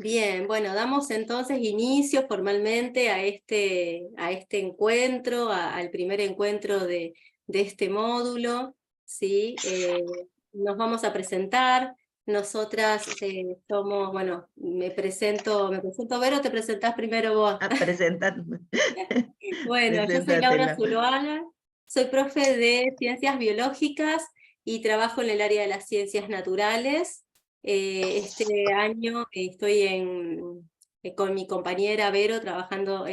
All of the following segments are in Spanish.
Bien, bueno, damos entonces inicio formalmente a este encuentro, al primer encuentro de este módulo, ¿sí? Nos vamos a presentar. Nosotras somos, bueno, me presento Vero, te presentás primero vos. A presentar, Bueno, yo soy Laura preséntatela. Zuloaga, soy profe de Ciencias Biológicas y trabajo en el área de las ciencias naturales. Este año estoy con mi compañera Vero trabajando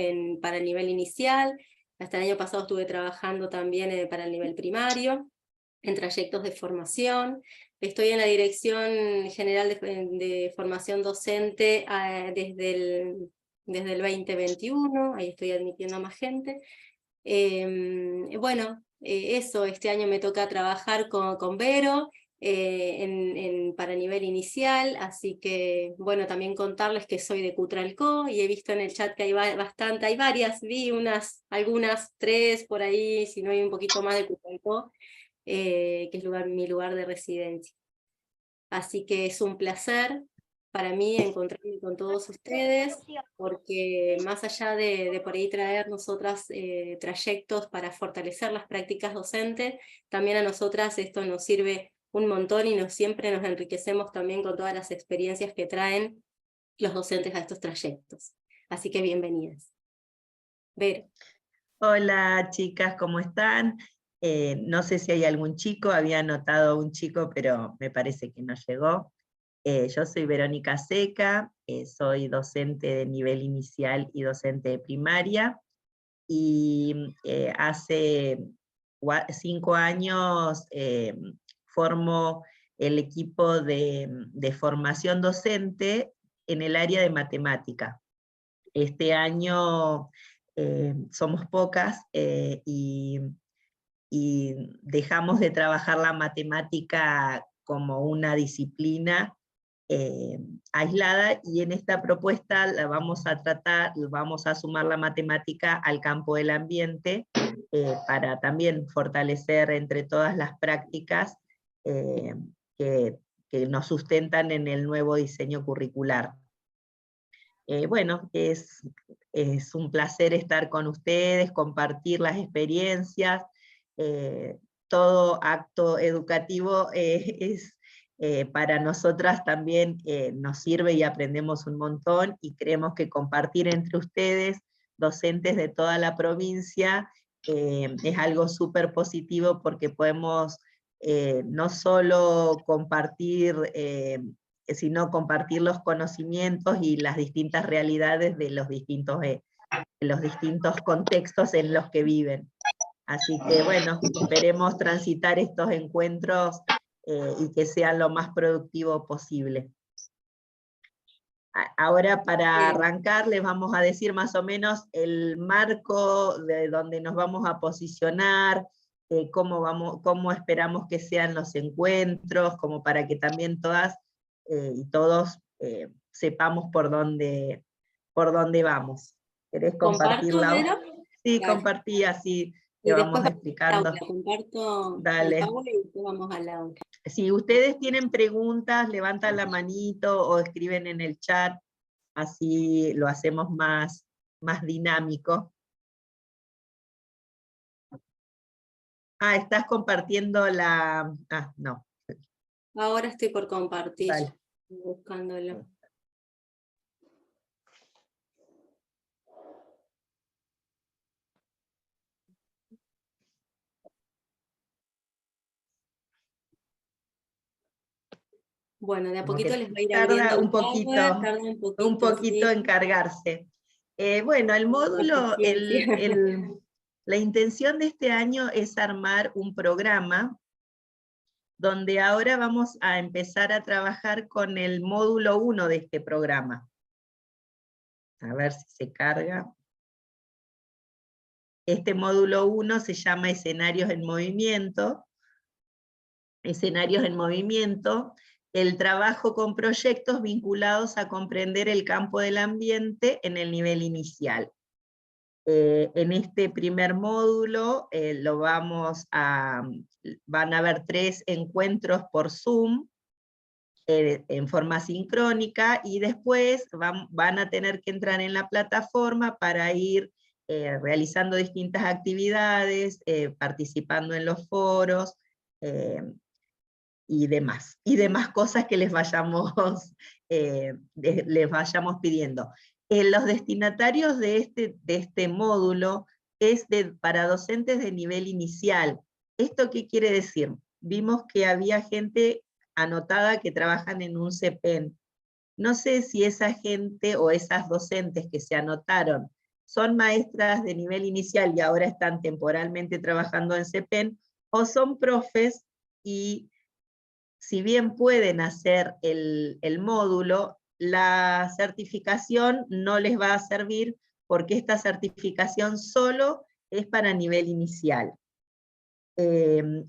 para el nivel inicial. Hasta el año pasado estuve trabajando también para el nivel primario, en trayectos de formación. Estoy en la Dirección General de Formación Docente desde el 2021, ahí estoy admitiendo a más gente. Bueno, eso, este año me toca trabajar con Vero para nivel inicial, así que, bueno, también contarles que soy de Cutralcó y he visto en el chat que hay bastante, hay varias, vi algunas, 3 por ahí, si no hay un poquito más de Cutralcó, que es mi lugar de residencia. Así que es un placer para mí encontrarme con todos ustedes, porque más allá de por ahí traer nosotras trayectos para fortalecer las prácticas docentes, también a nosotras esto nos sirve un montón y siempre nos enriquecemos también con todas las experiencias que traen los docentes a estos trayectos. Así que bienvenidas. Ver. Hola chicas, ¿cómo están? No sé si hay algún chico, había anotado un chico, pero me parece que no llegó. Yo soy Verónica Seca, soy docente de nivel inicial y docente de primaria, y hace 5 años formo el equipo de formación docente en el área de matemática. Este año somos pocas y dejamos de trabajar la matemática como una disciplina eh, aislada, y en esta propuesta la vamos a tratar, vamos a sumar la matemática al campo del ambiente para también fortalecer entre todas las prácticas eh, que, que nos sustentan en el nuevo diseño curricular. Bueno, es un placer estar con ustedes, compartir las experiencias. eh, Todo acto educativo para nosotras también nos sirve y aprendemos un montón, y creemos que compartir entre ustedes, docentes de toda la provincia, es algo súper positivo, porque podemos no solo compartir sino compartir los conocimientos y las distintas realidades de los distintos contextos en los que viven. Así que bueno, esperemos transitar estos encuentros y que sean lo más productivo posible. Ahora, para arrancar, les vamos a decir más o menos el marco de donde nos vamos a posicionar, cómo esperamos que sean los encuentros, como para que también todas y todos sepamos por dónde vamos. ¿Querés ¿Comparto, compartirla? Vero? Sí, Dale. compartí, así te Y vamos después vamos a la explicando. aula. Comparto el Dale. PowerPoint y después vamos a la aula. Si ustedes tienen preguntas, levantan la manito o escriben en el chat, así lo hacemos más dinámico. Estás compartiendo la... no, Ahora estoy por compartir, dale. buscándolo. Bueno, de a Como poquito que les va a ir tarda abriendo el Power, tarda un poquito sí, en cargarse. Bueno, el módulo, paciencia. la intención de este año es armar un programa donde ahora vamos a empezar a trabajar con el módulo 1 de este programa. A ver si se carga. Este módulo 1 se llama Escenarios en Movimiento. Escenarios en Movimiento, el trabajo con proyectos vinculados a comprender el campo del ambiente en el nivel inicial. En este primer módulo van a haber 3 encuentros por Zoom, en forma sincrónica, y después van a tener que entrar en la plataforma para ir realizando distintas actividades, participando en los foros, y demás cosas que les vayamos pidiendo. Los destinatarios de este módulo es para docentes de nivel inicial. ¿Esto qué quiere decir? Vimos que había gente anotada que trabajan en un CEPEN. No sé si esa gente o esas docentes que se anotaron son maestras de nivel inicial y ahora están temporalmente trabajando en CEPEN, o son profes y si bien pueden hacer el módulo, la certificación no les va a servir porque esta certificación solo es para nivel inicial. El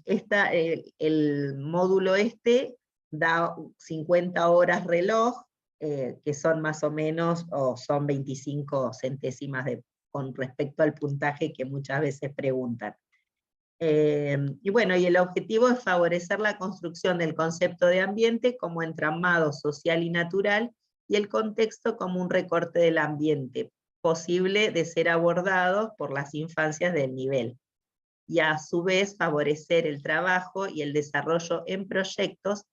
módulo da 50 horas reloj, que son más o menos, o son 25 centésimas con respecto al puntaje que muchas veces preguntan. Y bueno, y el objetivo es favorecer la construcción del concepto de ambiente como entramado social y natural, y el contexto como un recorte del ambiente, posible de ser abordado por las infancias del nivel. Y a su vez favorecer el trabajo y el desarrollo en proyectos,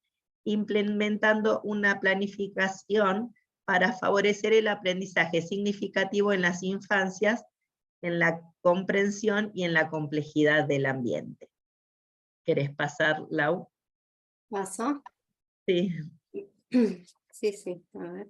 implementando una planificación para favorecer el aprendizaje significativo en las infancias, en la comprensión y en la complejidad del ambiente. ¿Querés pasar, Lau? ¿Paso? Sí. Sí, sí, a ver.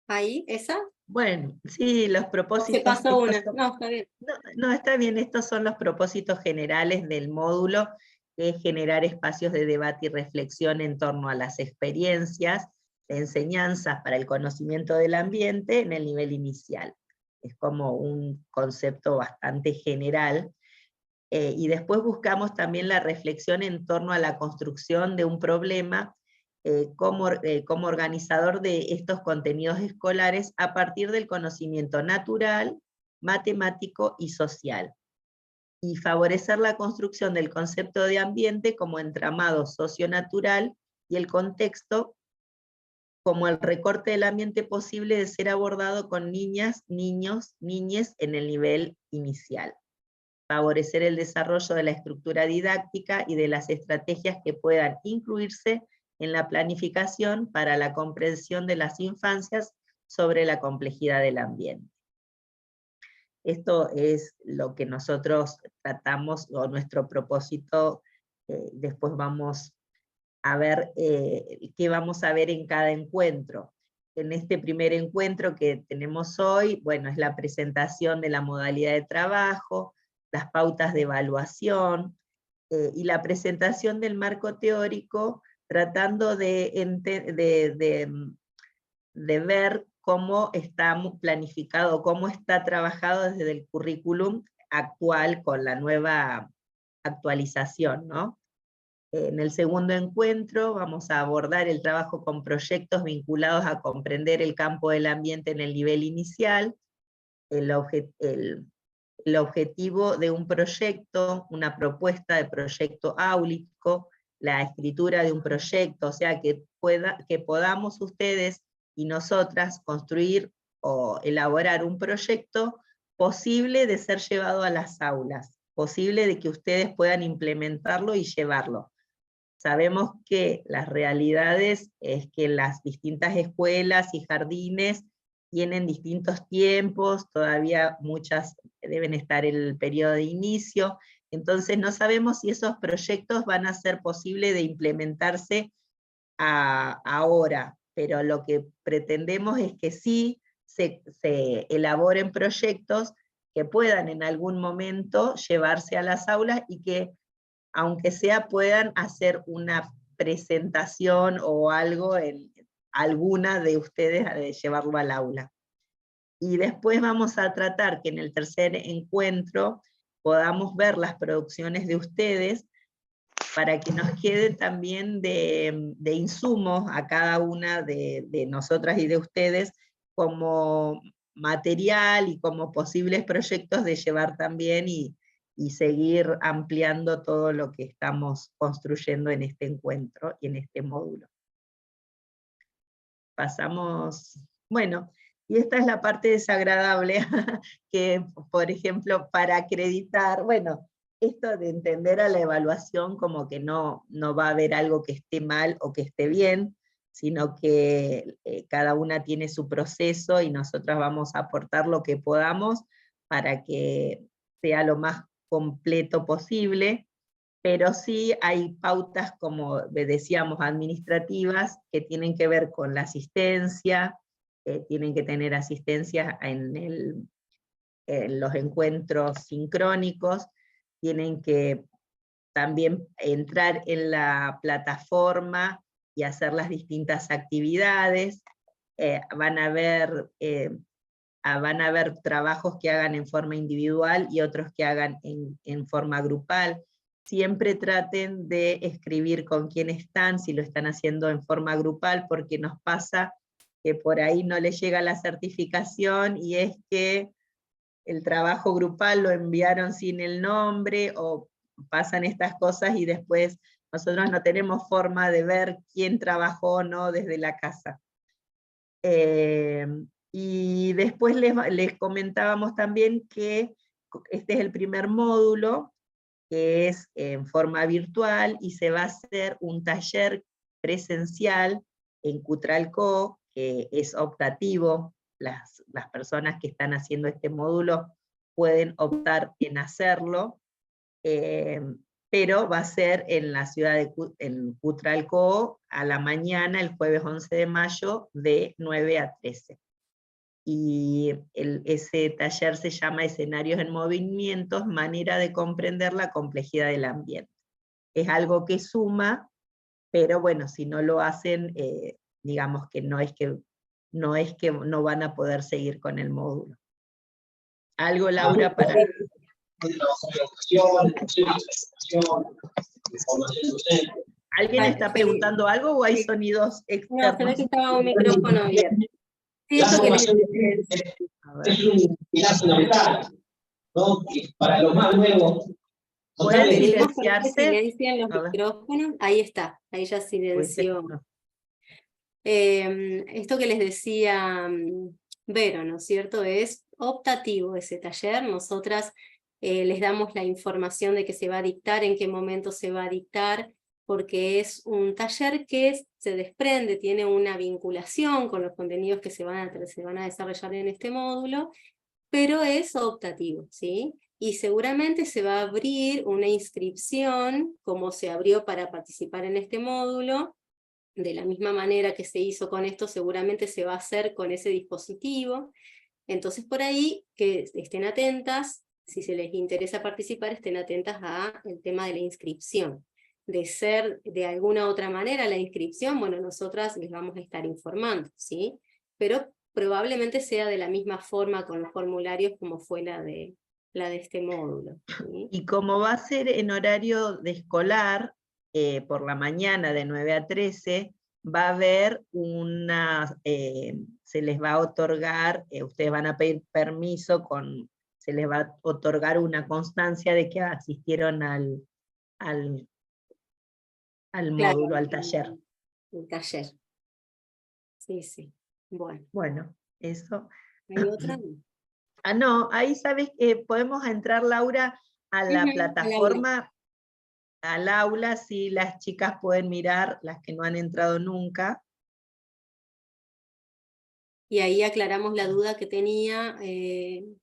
¿Ahí? ¿Esa? Bueno, sí, los ¿O se propósitos. pasó una? No, está bien. No, está bien, estos son los propósitos generales del módulo, que es generar espacios de debate y reflexión en torno a las experiencias, enseñanzas para el conocimiento del ambiente en el nivel inicial. Es como un concepto bastante general. Y después buscamos también la reflexión en torno a la construcción de un problema como organizador de estos contenidos escolares a partir del conocimiento natural, matemático y social, y favorecer la construcción del concepto de ambiente como entramado socionatural y el contexto como el recorte del ambiente posible de ser abordado con niñas, niños, niñes en el nivel inicial. Favorecer el desarrollo de la estructura didáctica y de las estrategias que puedan incluirse en la planificación para la comprensión de las infancias sobre la complejidad del ambiente. Esto es lo que nosotros tratamos, o nuestro propósito. Después vamos a ver qué vamos a ver en cada encuentro. En este primer encuentro que tenemos hoy, bueno, es la presentación de la modalidad de trabajo, las pautas de evaluación, y la presentación del marco teórico, tratando de ver cómo está planificado, cómo está trabajado desde el currículum actual con la nueva actualización, ¿no? En el segundo encuentro vamos a abordar el trabajo con proyectos vinculados a comprender el campo del ambiente en el nivel inicial, el objetivo de un proyecto, una propuesta de proyecto áulico, la escritura de un proyecto, o sea, que podamos ustedes y nosotras construir o elaborar un proyecto posible de ser llevado a las aulas, posible de que ustedes puedan implementarlo y llevarlo. Sabemos que las realidades es que las distintas escuelas y jardines tienen distintos tiempos, todavía muchas deben estar en el periodo de inicio, entonces no sabemos si esos proyectos van a ser posibles de implementarse ahora, pero lo que pretendemos es que sí se elaboren proyectos que puedan en algún momento llevarse a las aulas y que, aunque sea, puedan hacer una presentación o algo en alguna de ustedes de llevarlo al aula. Y después vamos a tratar que en el tercer encuentro podamos ver las producciones de ustedes para que nos quede también de insumos a cada una de nosotras y de ustedes como material y como posibles proyectos de llevar también y y seguir ampliando todo lo que estamos construyendo en este encuentro y en este módulo. Pasamos, bueno, y esta es la parte desagradable, que por ejemplo para acreditar, bueno, esto de entender a la evaluación como que no va a haber algo que esté mal o que esté bien, sino que cada una tiene su proceso y nosotras vamos a aportar lo que podamos para que sea lo más completo posible, pero sí hay pautas, como decíamos, administrativas, que tienen que ver con la asistencia, tienen que tener asistencia en los encuentros sincrónicos, tienen que también entrar en la plataforma y hacer las distintas actividades, van a haber trabajos que hagan en forma individual y otros que hagan en forma grupal. Siempre traten de escribir con quién están, si lo están haciendo en forma grupal, porque nos pasa que por ahí no les llega la certificación y es que el trabajo grupal lo enviaron sin el nombre, o pasan estas cosas y después nosotros no tenemos forma de ver quién trabajó o no desde la casa. Y después les comentábamos también que este es el primer módulo, que es en forma virtual, y se va a hacer un taller presencial en Cutralcó, que es optativo. Las personas que están haciendo este módulo pueden optar en hacerlo, pero va a ser en la ciudad de en Cutralcó a la mañana, el jueves 11 de mayo, de 9 a 13. Y ese taller se llama Escenarios en Movimientos, manera de comprender la complejidad del ambiente. Es algo que suma, pero bueno, si no lo hacen, digamos que no es que no van a poder seguir con el módulo. ¿Algo, Laura, para...? ¿Alguien está preguntando algo o hay sonidos externos? No, se ve que estaba un micrófono abierto. Sí, La esto que formación es un pilar fundamental, ¿no? Y para los más nuevos, ¿Pueden pedimos que silenciarse? silencien los micrófonos. Ahí está, ahí ya silenció. Esto que les decía Vero, ¿no es cierto? Es optativo ese taller. Nosotras les damos la información de que se va a dictar, en qué momento se va a dictar, porque es un taller que se desprende, tiene una vinculación con los contenidos que se van a desarrollar en este módulo, pero es optativo, ¿sí? Y seguramente se va a abrir una inscripción, como se abrió para participar en este módulo, de la misma manera que se hizo con esto, seguramente se va a hacer con ese dispositivo. Entonces por ahí que estén atentas, si se les interesa participar, estén atentas al tema de la inscripción. De ser de alguna otra manera la inscripción, bueno, nosotras les vamos a estar informando, ¿sí? Pero probablemente sea de la misma forma con los formularios como fue la de este módulo, ¿sí? Y como va a ser en horario de escolar, por la mañana de 9 a 13, va a haber se les va a otorgar, ustedes van a pedir permiso, se les va a otorgar una constancia de que asistieron al módulo, al taller. El taller. Sí, sí. Bueno. Bueno, eso. ¿Hay otra? No, ahí sabes que podemos entrar, Laura, a la plataforma, al aula, si las chicas pueden mirar, las que no han entrado nunca. Y ahí aclaramos la duda que tenía.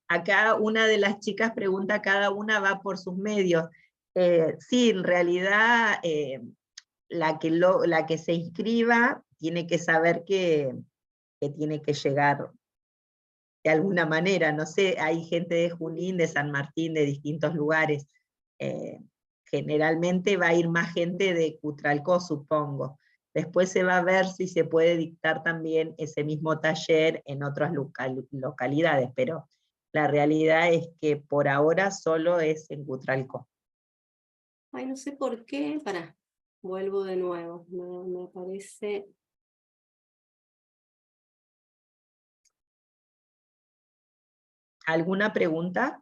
Acá una de las chicas pregunta, cada una va por sus medios. Sí, en realidad la que se inscriba tiene que saber que tiene que llegar de alguna manera. No sé, hay gente de Junín, de San Martín, de distintos lugares. Generalmente va a ir más gente de Cutralcó, supongo. Después se va a ver si se puede dictar también ese mismo taller en otras localidades, pero la realidad es que por ahora solo es en Cutralcó. Ay, no sé por qué. Pará, vuelvo de nuevo. Me aparece. ¿Alguna pregunta?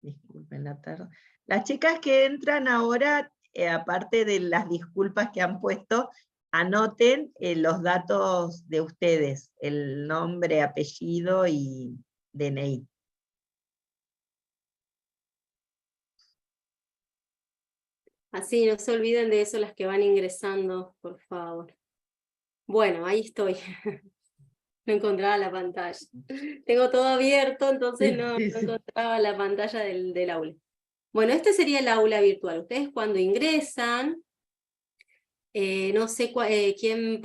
Disculpen la tarde. Las chicas que entran ahora, aparte de las disculpas que han puesto, anoten los datos de ustedes, el nombre, apellido y DNI. Así, no se olviden de eso las que van ingresando, por favor. Bueno, ahí estoy. No encontraba la pantalla. Tengo todo abierto, entonces Sí, no sí, sí. encontraba la pantalla del aula. Bueno, este sería el aula virtual. Ustedes cuando ingresan, no sé quién,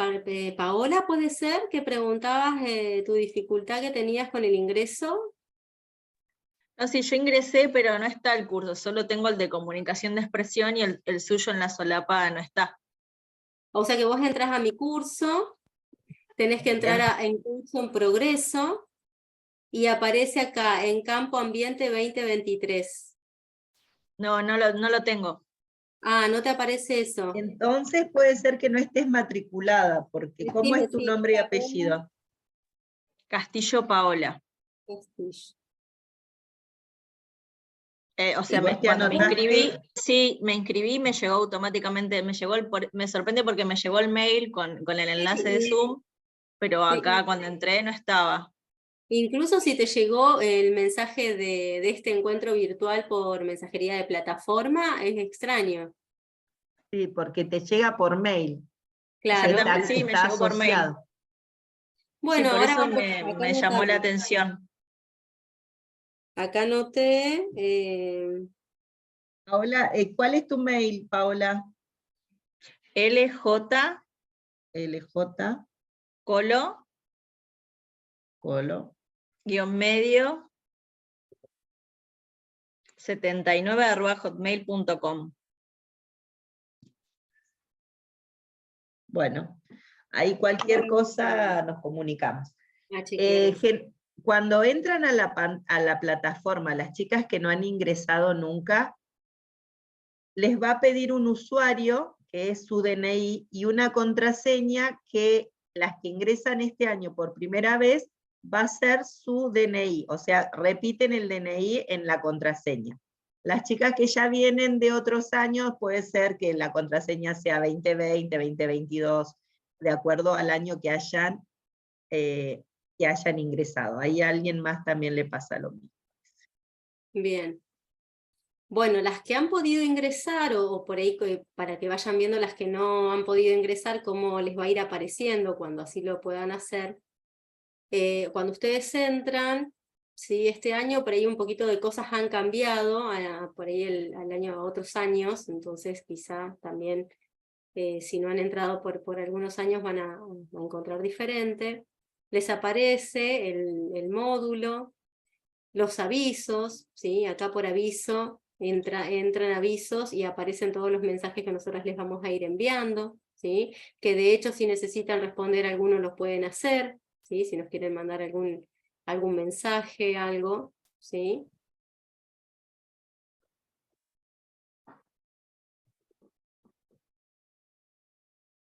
Paola, puede ser, que preguntabas tu dificultad que tenías con el ingreso. No, sí, yo ingresé, pero no está el curso, solo tengo el de comunicación de expresión y el suyo en la solapa no está. O sea que vos entras a mi curso, tenés que entrar en curso en progreso, y aparece acá, en campo ambiente 2023. No, no lo tengo. Ah, ¿no te aparece eso? Entonces puede ser que no estés matriculada, porque ¿cómo es tu Sí, nombre y Paola apellido? Castillo Paola. Castillo. O sea, ¿Y vos te cuando me anotaste? inscribí, sí, me inscribí, me llegó automáticamente, me sorprende porque me llegó el mail con el enlace de Zoom, pero acá cuando entré no estaba. Incluso si te llegó el mensaje de este encuentro virtual por mensajería de plataforma, es extraño. Sí, porque te llega por mail. Claro. Sí, me Está llegó por mail. asociado. Bueno, Sí, por ahora eso vamos, acá me llamó la anotamos. atención. Acá anoté, Paola, ¿cuál es tu mail, Paola? LJ LJ Colo Colo. _medio 79@hotmail.com. Bueno, ahí cualquier cosa nos comunicamos. a chequear. Cuando entran a la plataforma, las chicas que no han ingresado nunca, les va a pedir un usuario, que es su DNI, y una contraseña que las que ingresan este año por primera vez va a ser su DNI, o sea, repiten el DNI en la contraseña. Las chicas que ya vienen de otros años, puede ser que la contraseña sea 2020, 2022, de acuerdo al año que hayan ingresado. Ahí a alguien más también le pasa lo mismo. Bien. Bueno, las que han podido ingresar, o por ahí para que vayan viendo las que no han podido ingresar, cómo les va a ir apareciendo cuando así lo puedan hacer. Cuando ustedes entran, ¿sí? Este año por ahí un poquito de cosas han cambiado, por ahí al año a otros años, entonces quizá también si no han entrado por algunos años van a encontrar diferente. Les aparece el módulo, los avisos, ¿sí? Acá por aviso entran avisos y aparecen todos los mensajes que nosotros les vamos a ir enviando, ¿sí? Que de hecho si necesitan responder algunos lo pueden hacer, ¿sí? Si nos quieren mandar algún mensaje, algo, ¿sí?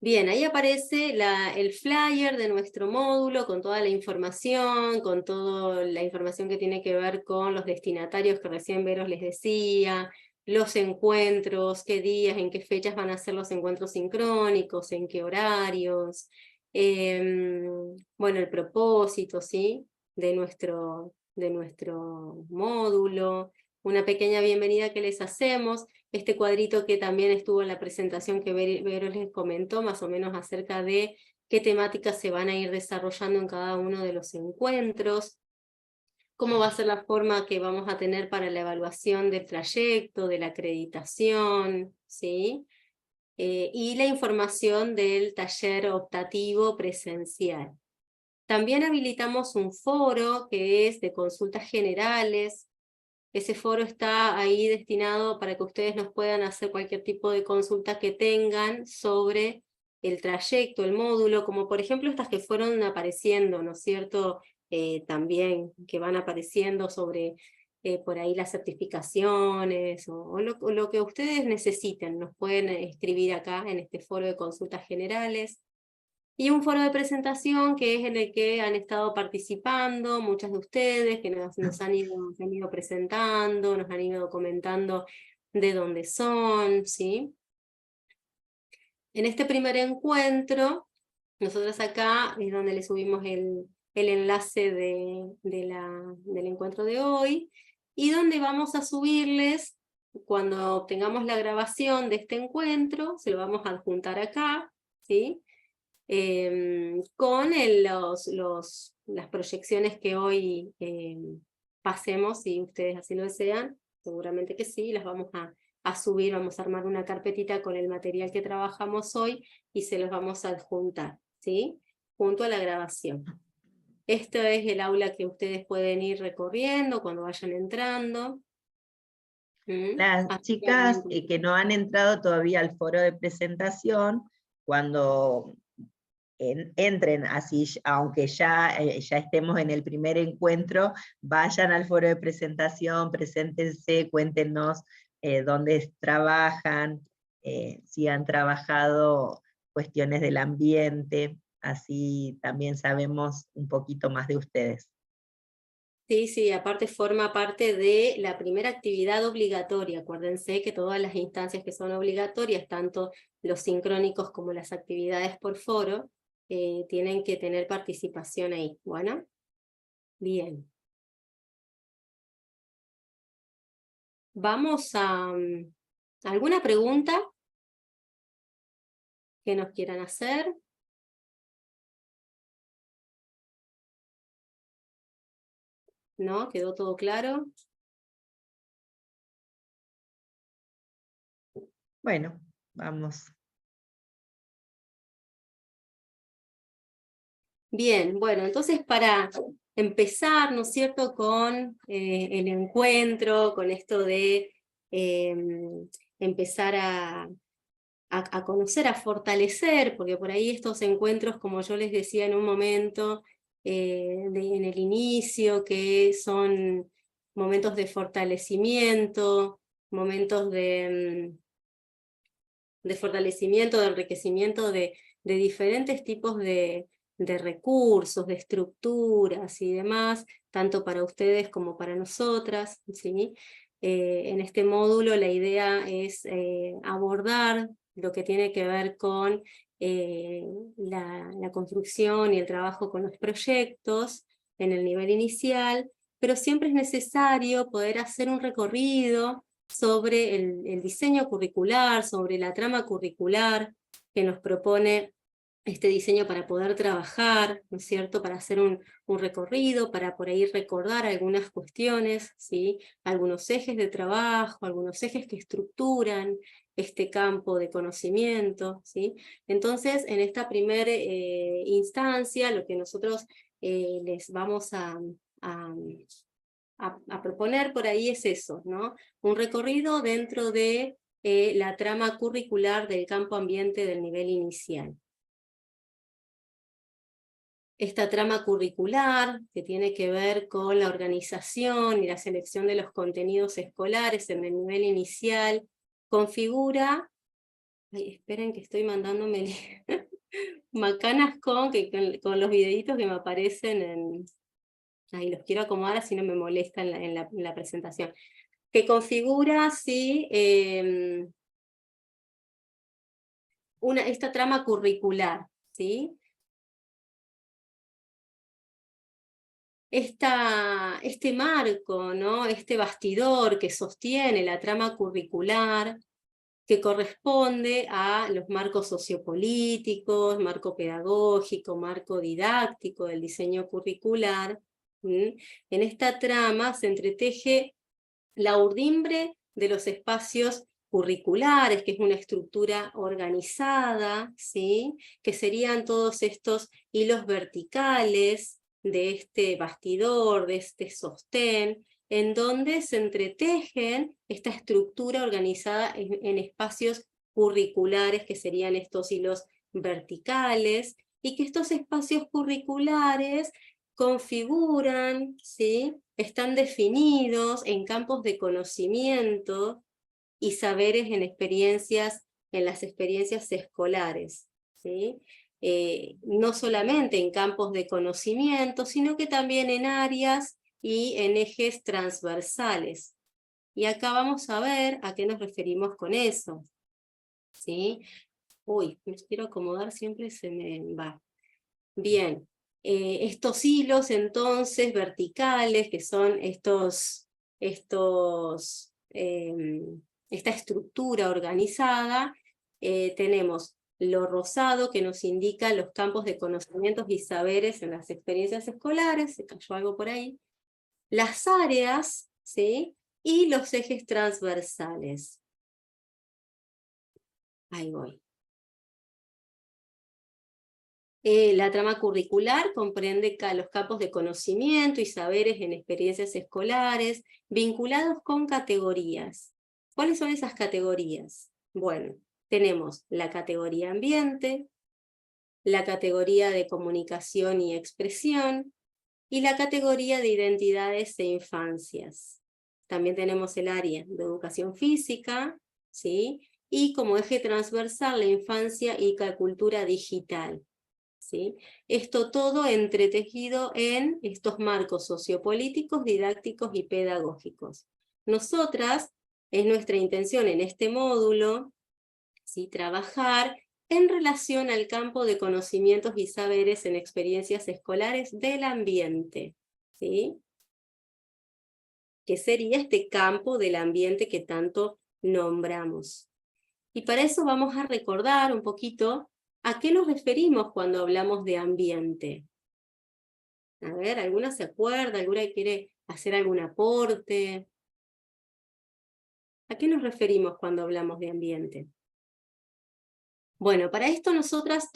Bien, ahí aparece el flyer de nuestro módulo con toda la información, con toda la información que tiene que ver con los destinatarios que recién Veros les decía, los encuentros, qué días, en qué fechas van a ser los encuentros sincrónicos, en qué horarios, bueno, el propósito, ¿sí? De nuestro módulo, una pequeña bienvenida que les hacemos. Este cuadrito que también estuvo en la presentación que Vero les comentó, más o menos acerca de qué temáticas se van a ir desarrollando en cada uno de los encuentros, cómo va a ser la forma que vamos a tener para la evaluación del trayecto, de la acreditación, ¿sí? Y la información del taller optativo presencial. También habilitamos un foro que es de consultas generales. Ese foro está ahí destinado para que ustedes nos puedan hacer cualquier tipo de consulta que tengan sobre el trayecto, el módulo, como por ejemplo estas que fueron apareciendo, ¿no es cierto? También que van apareciendo sobre por ahí las certificaciones o lo que ustedes necesiten. Nos pueden escribir acá en este foro de consultas generales. Y un foro de presentación que es en el que han estado participando muchas de ustedes, que nos han ido presentando, nos han ido comentando de dónde son, ¿sí? En este primer encuentro, nosotros acá es donde le subimos el enlace del encuentro de hoy, y donde vamos a subirles, cuando obtengamos la grabación de este encuentro, se lo vamos a adjuntar acá, ¿sí? Con las proyecciones que hoy pasemos, si ustedes así lo desean, seguramente que sí, las vamos a subir, vamos a armar una carpetita con el material que trabajamos hoy y se los vamos a adjuntar, ¿sí? Junto a la grabación. Esto es el aula que ustedes pueden ir recorriendo cuando vayan entrando. Las chicas que no han entrado todavía al foro de presentación, cuando entren, así, aunque ya estemos en el primer encuentro, vayan al foro de presentación, preséntense, cuéntenos dónde trabajan, si han trabajado cuestiones del ambiente, así también sabemos un poquito más de ustedes. Sí, sí, aparte forma parte de la primera actividad obligatoria. Acuérdense que todas las instancias que son obligatorias, tanto los sincrónicos como las actividades por foro, tienen que tener participación ahí. Bueno, bien. Vamos a... ¿alguna pregunta que nos quieran hacer? ¿No? ¿Quedó todo claro? Bueno, vamos. Bien, bueno, entonces para empezar, ¿no es cierto?, con el encuentro, con esto de empezar a conocer, a fortalecer, porque por ahí estos encuentros, como yo les decía en un momento, en el inicio, que son momentos de fortalecimiento, momentos de fortalecimiento, de enriquecimiento de diferentes tipos de recursos, de estructuras y demás, tanto para ustedes como para nosotras, ¿sí? En este módulo la idea es abordar lo que tiene que ver con la construcción y el trabajo con los proyectos en el nivel inicial, pero siempre es necesario poder hacer un recorrido sobre el diseño curricular, sobre la trama curricular que nos propone este diseño para poder trabajar, ¿no es cierto?, para hacer un recorrido, para por ahí recordar algunas cuestiones, ¿sí?, algunos ejes de trabajo, algunos ejes que estructuran este campo de conocimiento, ¿sí? Entonces, en esta primera instancia, lo que nosotros les vamos a proponer por ahí es eso, ¿no? Un recorrido dentro de la trama curricular del campo ambiente del nivel inicial. Esta trama curricular, que tiene que ver con la organización y la selección de los contenidos escolares en el nivel inicial, configura... Ay, esperen que estoy mandándome macanas con los videitos que me aparecen en... Ahí los quiero acomodar así no me molesta en la presentación. Que configura, sí, esta trama curricular, ¿sí? Este marco, ¿no? Este bastidor que sostiene la trama curricular, que corresponde a los marcos sociopolíticos, marco pedagógico, marco didáctico del diseño curricular. En esta trama se entreteje la urdimbre de los espacios curriculares, que es una estructura organizada, ¿sí?, que serían todos estos hilos verticales de este bastidor, de este sostén, en donde se entretejen esta estructura organizada en espacios curriculares, que serían estos hilos verticales, y que estos espacios curriculares configuran, ¿sí?, están definidos en campos de conocimiento y saberes en las experiencias escolares, ¿sí? no solamente en campos de conocimiento, sino que también en áreas y en ejes transversales. Y acá vamos a ver a qué nos referimos con eso. ¿Sí? Uy, me quiero acomodar, siempre se me va. Bien, estos hilos entonces verticales, que son esta estructura organizada, tenemos lo rosado que nos indica los campos de conocimientos y saberes en las experiencias escolares, se cayó algo por ahí, las áreas, ¿sí? Y los ejes transversales. Ahí voy. La trama curricular comprende los campos de conocimiento y saberes en experiencias escolares vinculados con categorías. ¿Cuáles son esas categorías? Bueno, tenemos la categoría ambiente, la categoría de comunicación y expresión, y la categoría de identidades e infancias. También tenemos el área de educación física, ¿sí? Y como eje transversal la infancia y la cultura digital. ¿Sí? Esto todo entretejido en estos marcos sociopolíticos, didácticos y pedagógicos. Nosotras, es nuestra intención en este módulo, ¿sí? Trabajar en relación al campo de conocimientos y saberes en experiencias escolares del ambiente, ¿sí? Que sería este campo del ambiente que tanto nombramos. Y para eso vamos a recordar un poquito ¿a qué nos referimos cuando hablamos de ambiente? A ver, ¿alguna se acuerda? ¿Alguna quiere hacer algún aporte? ¿A qué nos referimos cuando hablamos de ambiente? Bueno, para esto nosotras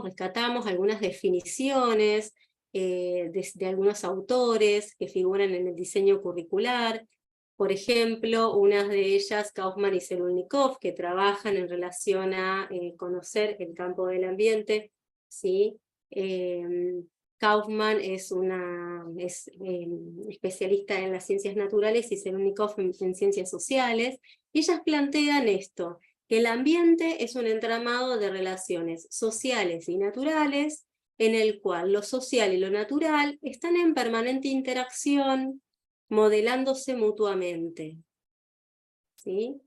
rescatamos algunas definiciones de algunos autores que figuran en el diseño curricular. Por ejemplo, unas de ellas, Kaufman y Zelulnikov, que trabajan en relación a conocer el campo del ambiente, ¿sí? Kaufman es especialista en las ciencias naturales y Zelulnikov en ciencias sociales, y ellas plantean esto, que el ambiente es un entramado de relaciones sociales y naturales, en el cual lo social y lo natural están en permanente interacción, modelándose mutuamente. ¿Sí?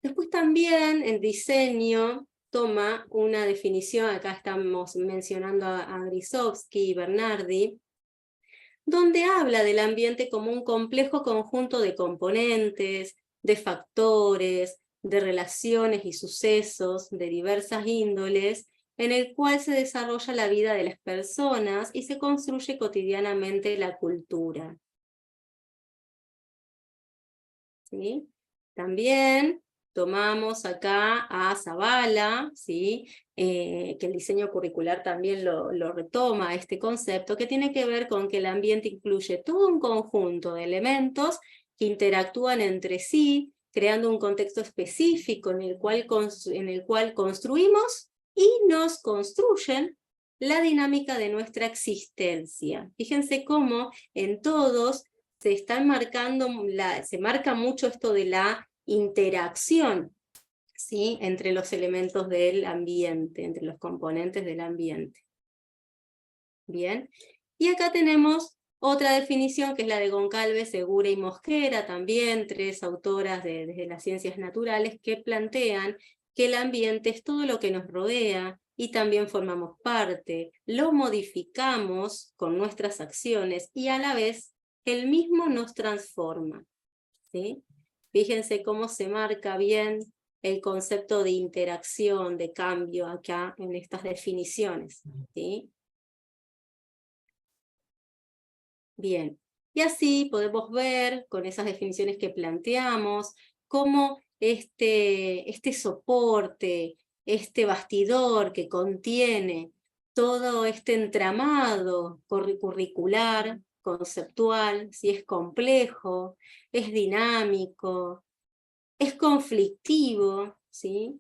Después también el diseño toma una definición, acá estamos mencionando a Grisovsky y Bernardi, donde habla del ambiente como un complejo conjunto de componentes, de factores, de relaciones y sucesos de diversas índoles, en el cual se desarrolla la vida de las personas y se construye cotidianamente la cultura. ¿Sí? También tomamos acá a Zavala, ¿sí? Que el diseño curricular también lo retoma, este concepto, que tiene que ver con que el ambiente incluye todo un conjunto de elementos que interactúan entre sí, creando un contexto específico en el cual construimos y nos construyen la dinámica de nuestra existencia. Fíjense cómo en todos se marca mucho esto de la interacción, ¿sí? Entre los elementos del ambiente, entre los componentes del ambiente. Bien, y acá tenemos otra definición que es la de Goncalves, Segura y Mosquera, también tres autoras desde las ciencias naturales que plantean que el ambiente es todo lo que nos rodea y también formamos parte, lo modificamos con nuestras acciones y a la vez el mismo nos transforma. ¿Sí? Fíjense cómo se marca bien el concepto de interacción, de cambio acá en estas definiciones. ¿Sí? Bien, y así podemos ver con esas definiciones que planteamos cómo este soporte, este bastidor que contiene todo este entramado curricular, conceptual, si es complejo, es dinámico, es conflictivo, ¿sí?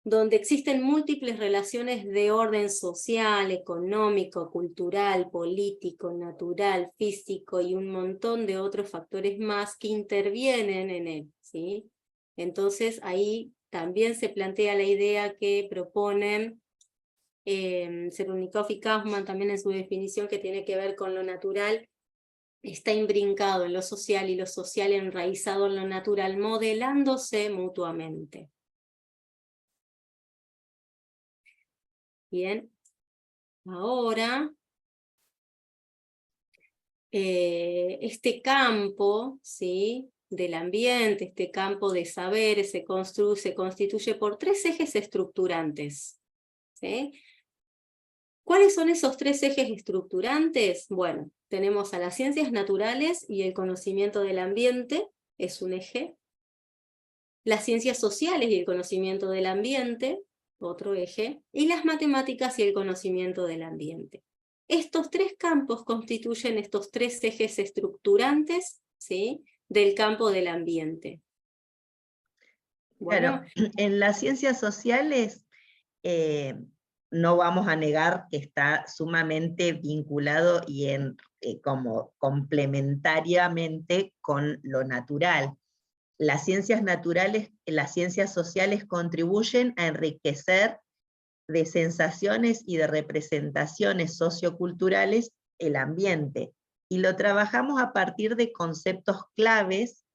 Donde existen múltiples relaciones de orden social, económico, cultural, político, natural, físico y un montón de otros factores más que intervienen en él, ¿sí? Entonces ahí también se plantea la idea que proponen Cerulnikov y Kaufman también en su definición, que tiene que ver con lo natural, está imbrincado en lo social y lo social enraizado en lo natural, modelándose mutuamente. Bien, ahora este campo, ¿sí?, del ambiente, este campo de saberes se constituye por 3 ejes estructurantes, ¿sí? ¿Cuáles son esos 3 ejes estructurantes? Bueno, tenemos a las ciencias naturales y el conocimiento del ambiente, es un eje. Las ciencias sociales y el conocimiento del ambiente, otro eje. Y las matemáticas y el conocimiento del ambiente. Estos 3 campos constituyen estos 3 ejes estructurantes, ¿sí?, del campo del ambiente. Bueno, claro, en las ciencias sociales no vamos a negar que está sumamente vinculado y como complementariamente con lo natural. Las ciencias naturales, las ciencias sociales contribuyen a enriquecer de sensaciones y de representaciones socioculturales el ambiente, y lo trabajamos a partir de conceptos claves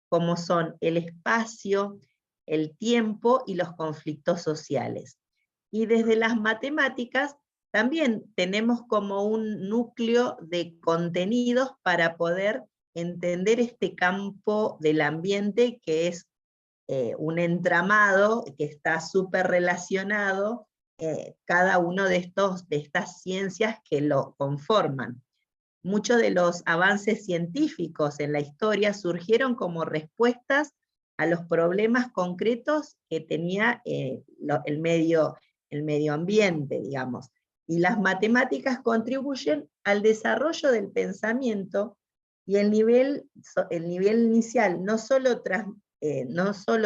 como son el espacio, el tiempo y los conflictos sociales. Y desde las matemáticas también tenemos como un núcleo de contenidos para poder entender este campo del ambiente, que es un entramado que está súper relacionado, cada uno de estas ciencias que lo conforman. Muchos de los avances científicos en la historia surgieron como respuestas a los problemas concretos que tenía el medio ambiente, digamos. Y las matemáticas contribuyen al desarrollo del pensamiento, y el nivel inicial no solo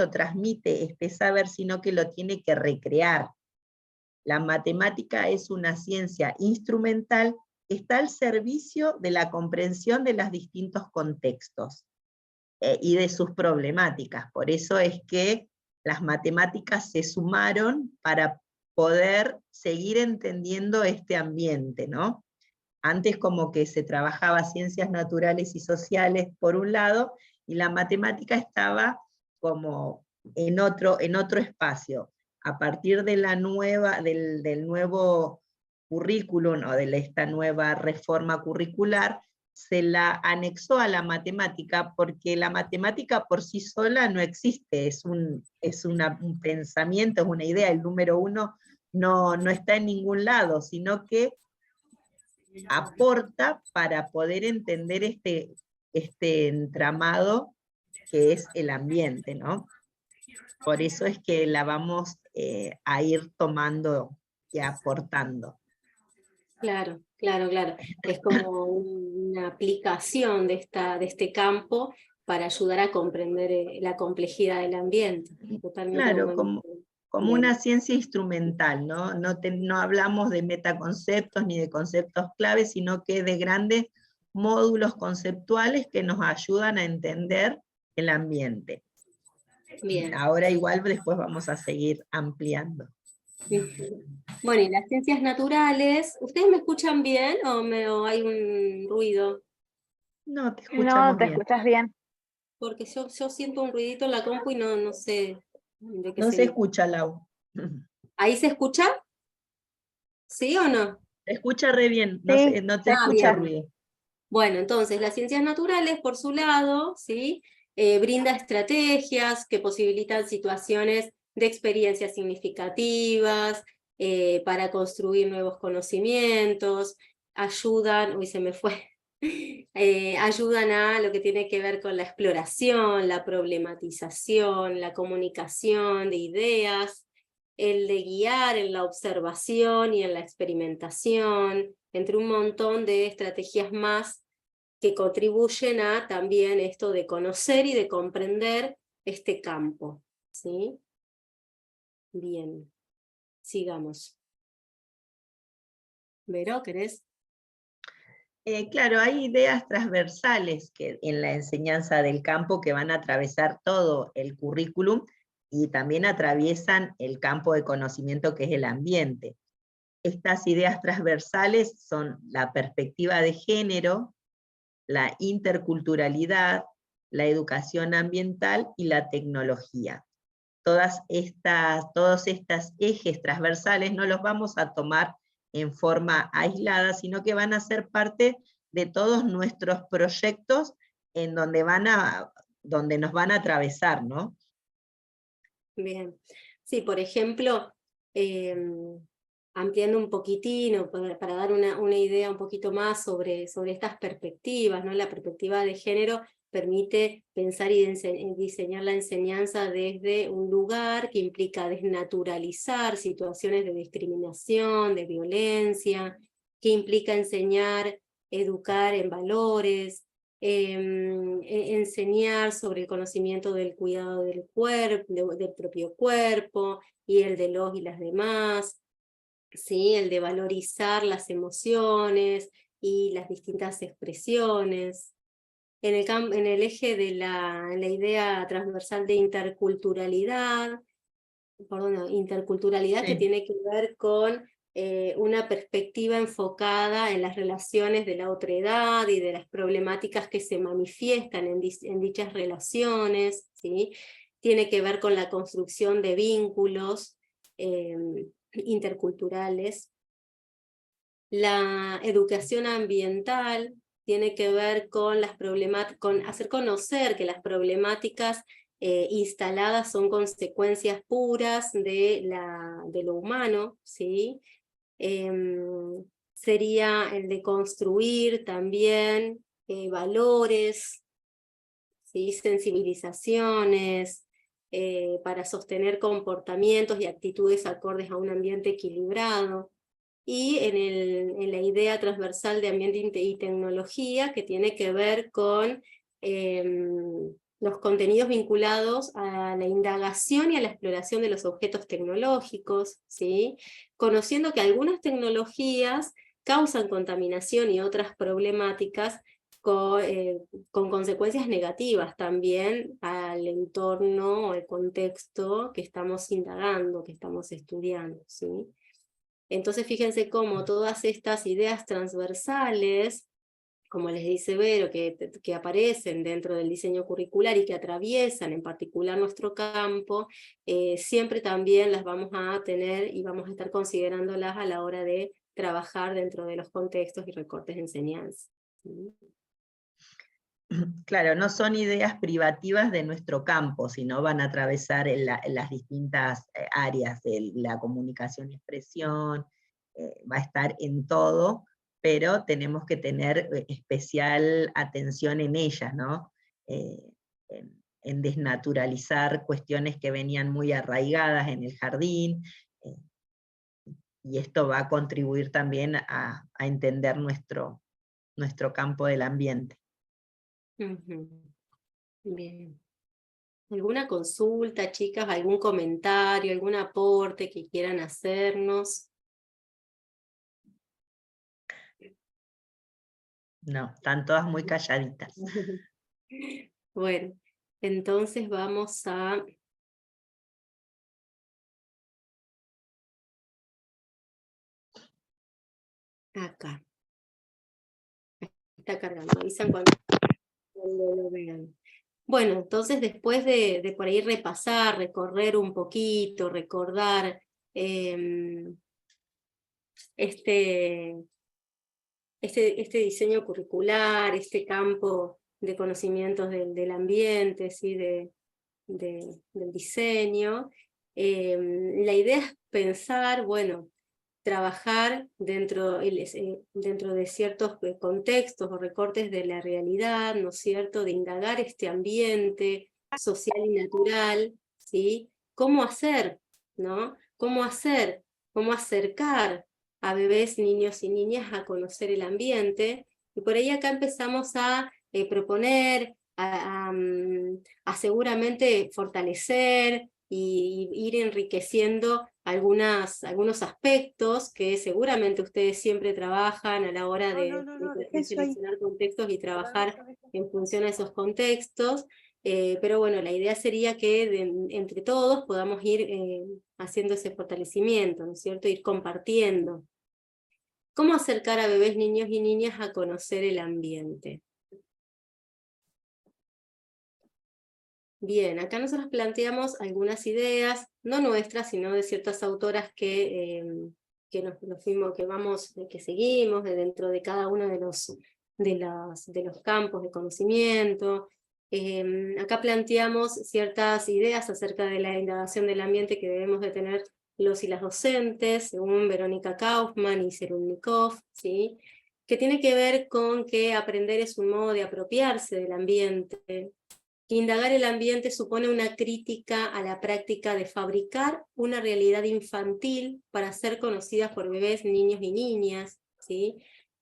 transmite este saber, sino que lo tiene que recrear. La matemática es una ciencia instrumental que está al servicio de la comprensión de los distintos contextos y de sus problemáticas. Por eso es que las matemáticas se sumaron para poder seguir entendiendo este ambiente, ¿no? Antes como que se trabajaba ciencias naturales y sociales por un lado, y la matemática estaba como en otro espacio. A partir de del nuevo currículum, o de esta nueva reforma curricular, se la anexó a la matemática, porque la matemática por sí sola no existe, es un pensamiento, es una idea, el número 1 no está en ningún lado, sino que aporta para poder entender este entramado que es el ambiente, ¿no? Por eso es que la vamos a ir tomando y aportando. claro, claro, claro. Es como una aplicación de este campo para ayudar a comprender la complejidad del ambiente. Totalmente. Claro, como Bien. una ciencia instrumental, ¿no? No hablamos de metaconceptos ni de conceptos claves, sino que de grandes módulos conceptuales que nos ayudan a entender el ambiente. Bien. Ahora igual después vamos a seguir ampliando. Bueno, y las ciencias naturales, ¿ustedes me escuchan bien o hay un ruido? No, te escuchamos No, te bien. escuchas bien. Porque yo siento un ruidito en la compu y no sé de qué No se sería. escucha, Lau. ¿Ahí se escucha? ¿Sí o no? Se escucha re bien, Sí, no te te escucha escuchas. ruido. Bueno, entonces las ciencias naturales, por su lado, ¿sí? Brinda estrategias que posibilitan situaciones de experiencias significativas, para construir nuevos conocimientos, ayudan, uy, se me fue, ayudan a lo que tiene que ver con la exploración, la problematización, la comunicación de ideas, el de guiar en la observación y en la experimentación, entre un montón de estrategias más que contribuyen a también esto de conocer y de comprender este campo, ¿sí? Bien, sigamos. Vero, ¿querés? Claro, hay ideas transversales en la enseñanza del campo que van a atravesar todo el currículum y también atraviesan el campo de conocimiento que es el ambiente. Estas ideas transversales son la perspectiva de género, la interculturalidad, la educación ambiental y la tecnología. Todos estos ejes transversales no los vamos a tomar en forma aislada, sino que van a ser parte de todos nuestros proyectos en donde nos van a atravesar, ¿no? Bien. Sí, por ejemplo, ampliando un poquitín, o para dar una idea un poquito más sobre estas perspectivas, ¿no? La perspectiva de género permite pensar y diseñar la enseñanza desde un lugar que implica desnaturalizar situaciones de discriminación, de violencia, que implica enseñar, educar en valores, enseñar sobre el conocimiento del cuidado del cuerpo, del propio cuerpo, y el de los y las demás, ¿sí? El de valorizar las emociones y las distintas expresiones. En el eje de la idea transversal de interculturalidad, Sí. que tiene que ver con una perspectiva enfocada en las relaciones de la otredad y de las problemáticas que se manifiestan en dichas relaciones, ¿sí? Tiene que ver con la construcción de vínculos interculturales. La educación ambiental tiene que ver con hacer conocer que las problemáticas instaladas son consecuencias puras de lo humano, ¿sí? Sería el de construir también valores, ¿sí? Sensibilizaciones, para sostener comportamientos y actitudes acordes a un ambiente equilibrado. Y en la idea transversal de ambiente y tecnología, que tiene que ver con los contenidos vinculados a la indagación y a la exploración de los objetos tecnológicos, ¿sí? Conociendo que algunas tecnologías causan contaminación y otras problemáticas con consecuencias negativas también al entorno o al contexto que estamos indagando, que estamos estudiando, ¿sí? Entonces fíjense cómo todas estas ideas transversales, como les dice Vero, que aparecen dentro del diseño curricular y que atraviesan en particular nuestro campo, siempre también las vamos a tener y vamos a estar considerándolas a la hora de trabajar dentro de los contextos y recortes de enseñanza. Claro, no son ideas privativas de nuestro campo, sino van a atravesar en las distintas áreas de la comunicación y expresión, va a estar en todo, pero tenemos que tener especial atención en ellas, ¿no? En desnaturalizar cuestiones que venían muy arraigadas en el jardín, y esto va a contribuir también a entender nuestro campo del ambiente. Bien. ¿Alguna consulta, chicas? ¿Algún comentario, algún aporte que quieran hacernos? No, están todas muy calladitas. Bueno, entonces vamos a... Acá. Está cargando, avisan cuando lo vean. Bueno, entonces después de por ahí repasar, recorrer un poquito, recordar este diseño curricular, este campo de conocimientos del ambiente, ¿sí? Del diseño, la idea es pensar, bueno, trabajar dentro de ciertos contextos o recortes de la realidad, ¿no es cierto?, de indagar este ambiente social y natural, ¿sí? ¿Cómo hacer, no? ¿Cómo acercar a bebés, niños y niñas a conocer el ambiente? Y por ahí acá empezamos a proponer, a seguramente fortalecer y ir enriqueciendo algunos aspectos que seguramente ustedes siempre trabajan a la hora de seleccionar contextos y trabajar en función a esos contextos, pero bueno, la idea sería que entre todos podamos ir haciendo ese fortalecimiento, ¿no es cierto?, ir compartiendo ¿Cómo acercar a bebés, niños y niñas a conocer el ambiente? Bien, acá nosotros planteamos algunas ideas, no nuestras, sino de ciertas autoras que que seguimos dentro de cada uno de los campos de conocimiento. Acá planteamos ciertas ideas acerca de la indagación del ambiente que debemos de tener los y las docentes, según Verónica Kaufman y Serunnikov, ¿sí? Que tiene que ver con que aprender es un modo de apropiarse del ambiente. Indagar el ambiente supone una crítica a la práctica de fabricar una realidad infantil para ser conocida por bebés, niños y niñas, ¿sí?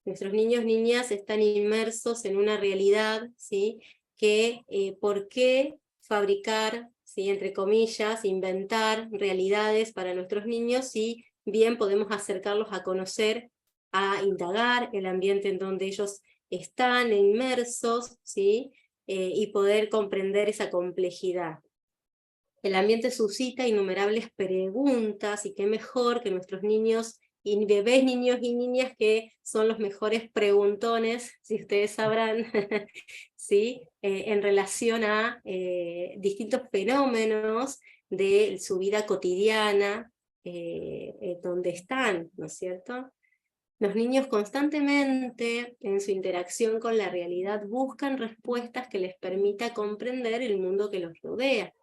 Nuestros niños y niñas están inmersos en una realidad, ¿sí? Que ¿por qué fabricar, ¿sí? Entre comillas, inventar realidades para nuestros niños si bien podemos acercarlos a conocer, a indagar el ambiente en donde ellos están inmersos, ¿sí? Y poder comprender esa complejidad. El ambiente suscita innumerables preguntas, y qué mejor que nuestros niños y bebés, niños y niñas, que son los mejores preguntones, si ustedes sabrán, ¿sí? En relación a distintos fenómenos de su vida cotidiana, donde están, ¿no es cierto? Los niños constantemente, en su interacción con la realidad, buscan respuestas que les permita comprender el mundo que los rodea.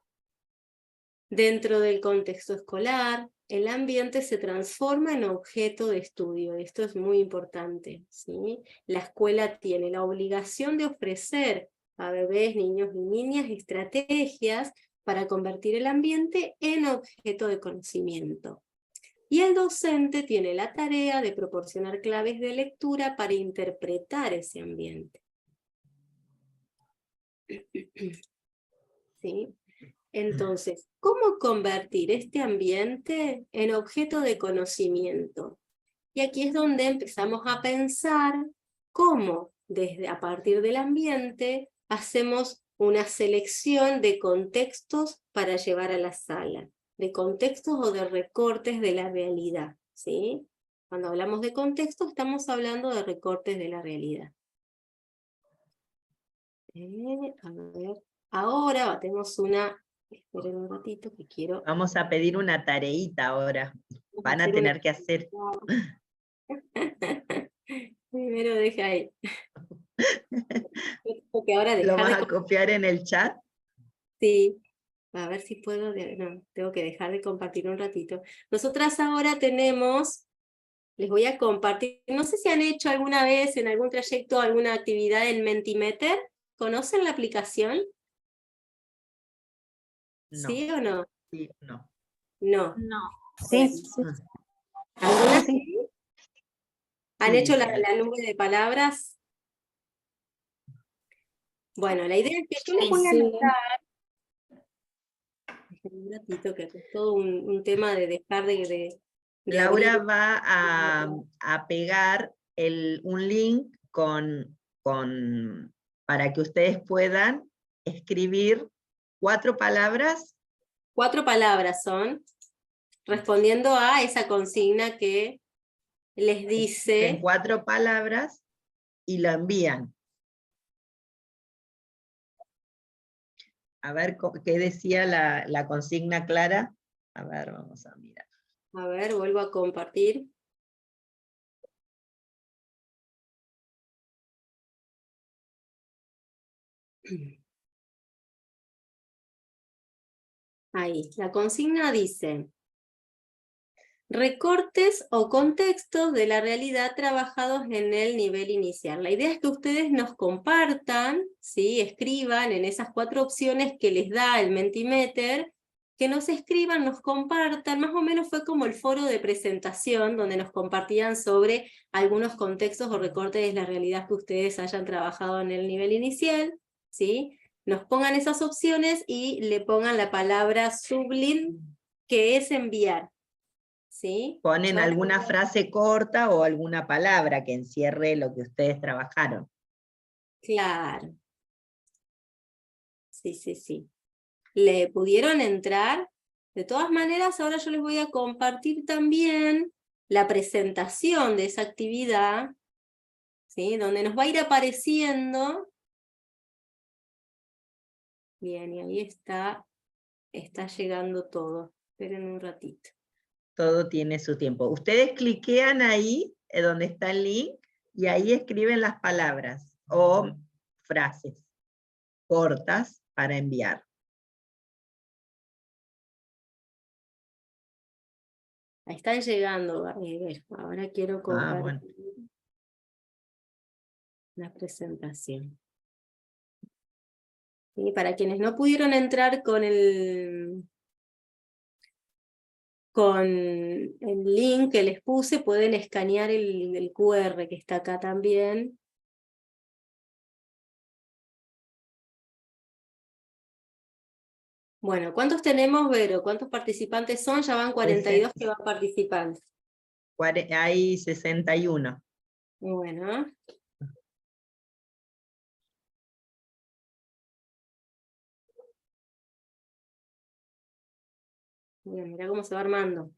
Dentro del contexto escolar, el ambiente se transforma en objeto de estudio. Esto es muy importante, ¿sí? La escuela tiene la obligación de ofrecer a bebés, niños y niñas estrategias para convertir el ambiente en objeto de conocimiento. Y el docente tiene la tarea de proporcionar claves de lectura para interpretar ese ambiente. ¿Sí? Entonces, ¿cómo convertir este ambiente en objeto de conocimiento? Y aquí es donde empezamos a pensar cómo, a partir del ambiente, hacemos una selección de contextos para llevar a la sala, de contextos o de recortes de la realidad, ¿sí? Cuando hablamos de contexto, estamos hablando de recortes de la realidad. A ver, ahora tenemos esperen un ratito que quiero... Vamos a pedir una tareita ahora. Van a tener que hacer. Primero deja ahí. Que ahora ¿Lo dejar vas de... a copiar en el chat? Sí, a ver si puedo... No, tengo que dejar de compartir un ratito. Nosotras ahora tenemos... Les voy a compartir... No sé si han hecho alguna vez en algún trayecto alguna actividad en Mentimeter. ¿Conocen la aplicación? No. ¿Sí o no? Sí, no. No. No. Sí. Bueno. ¿Algunas sí? ¿Han Sí, hecho dice la nube de palabras? Bueno, la idea es que yo les voy a anotar... Un ratito, que es todo un tema de dejar de Laura abrir. va a pegar un link para que ustedes puedan escribir 4 palabras. 4 palabras son, respondiendo a esa consigna que les En dice... 4 palabras y lo envían. A ver qué decía la consigna Clara. A ver, vamos a mirar. A ver, vuelvo a compartir. Ahí, la consigna dice: recortes o contextos de la realidad trabajados en el nivel inicial. La idea es que ustedes nos compartan, ¿sí? Escriban en esas 4 opciones que les da el Mentimeter, que nos escriban, nos compartan. Más o menos fue como el foro de presentación, donde nos compartían sobre algunos contextos o recortes de la realidad que ustedes hayan trabajado en el nivel inicial, ¿sí? Nos pongan esas opciones y le pongan la palabra sublime, que es enviar. ¿Sí? Ponen alguna frase corta o alguna palabra que encierre lo que ustedes trabajaron. Claro. Sí, sí, sí. ¿Le pudieron entrar? De todas maneras, ahora yo les voy a compartir también la presentación de esa actividad, ¿sí? Donde nos va a ir apareciendo. Bien, y ahí está llegando todo. Esperen un ratito. Todo tiene su tiempo. Ustedes cliquean ahí, donde está el link, y ahí escriben las palabras o frases cortas para enviar. Ahí están llegando. Ahora quiero compartir Bueno. la presentación. ¿Sí? Para quienes no pudieron entrar con el link que les puse, pueden escanear el QR que está acá también. Bueno, ¿cuántos tenemos, Vero? ¿Cuántos participantes son? Ya van 42 que van participando. Hay 61. Bueno. Mira cómo se va armando.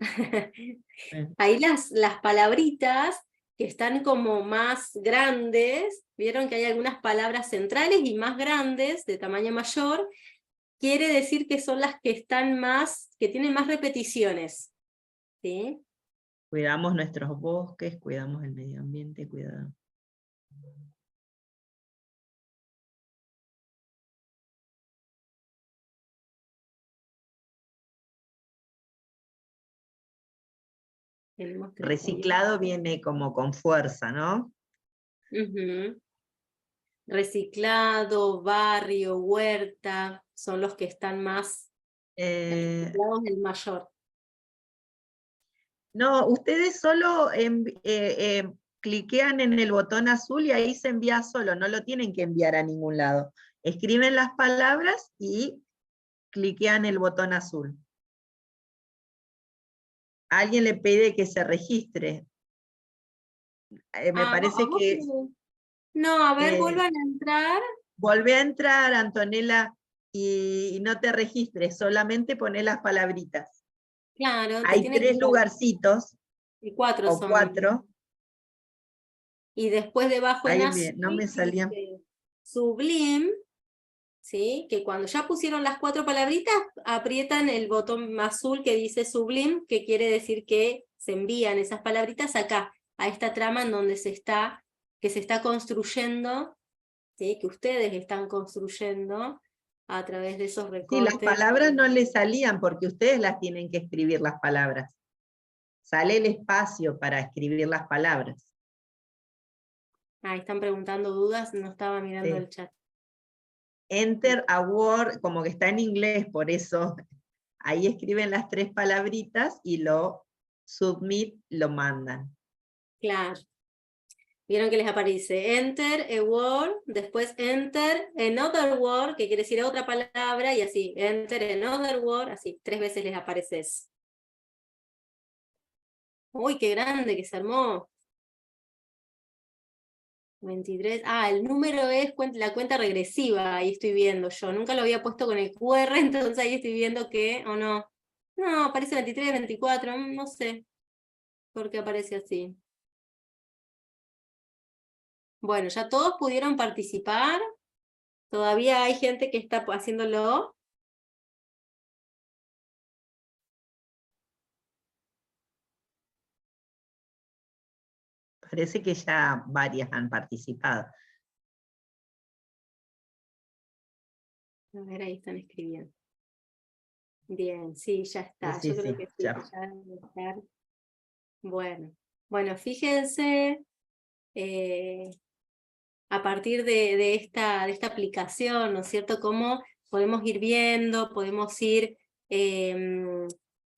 Ahí las palabritas que están como más grandes, vieron que hay algunas palabras centrales y más grandes, de tamaño mayor, quiere decir que son las que están más, que tienen más repeticiones. ¿Sí? Cuidamos nuestros bosques, cuidamos el medio ambiente, cuidamos. Reciclado viene como con fuerza, ¿no? Reciclado, barrio, huerta, son los que están más reciclados del mayor. No, ustedes solo cliquean en el botón azul y ahí se envía solo, no lo tienen que enviar a ningún lado. Escriben las palabras y cliquean el botón azul. Alguien le pide que se registre. Me parece que... No, a ver, vuelvan a entrar. Volvé a entrar, Antonella, y no te registres, solamente poné las palabritas. Claro. Hay 3 lugarcitos. Y 4 o son. 4. Y después debajo en azul, no me salía. Sublime, ¿sí? Que cuando ya pusieron las 4 palabritas, aprietan el botón azul que dice Sublime, que quiere decir que se envían esas palabritas acá, a esta trama en donde se está construyendo, ¿sí? Que ustedes están construyendo a través de esos recortes. Sí, las palabras no les salían porque ustedes las tienen que escribir las palabras. Sale el espacio para escribir las palabras. Ah, están preguntando dudas, no estaba mirando el chat. Enter a word, como que está en inglés, por eso ahí escriben las 3 palabritas y lo submit, lo mandan. Claro. Vieron que les aparece enter a word, después enter another word, que quiere decir otra palabra, y así, enter another word, así, 3 veces les aparece eso. Uy, qué grande que se armó. 23, el número es la cuenta regresiva, ahí estoy viendo yo, nunca lo había puesto con el QR, entonces ahí estoy viendo que, o no, aparece 23, 24, no sé por qué aparece así. Bueno, ya todos pudieron participar, todavía hay gente que está haciéndolo. Parece que ya varias han participado. A ver, ahí están escribiendo. Bien, sí, ya está. Sí, Yo creo que sí, ya. ya debe estar. Bueno, fíjense, a partir de esta aplicación, ¿no es cierto?, cómo podemos ir viendo, podemos ir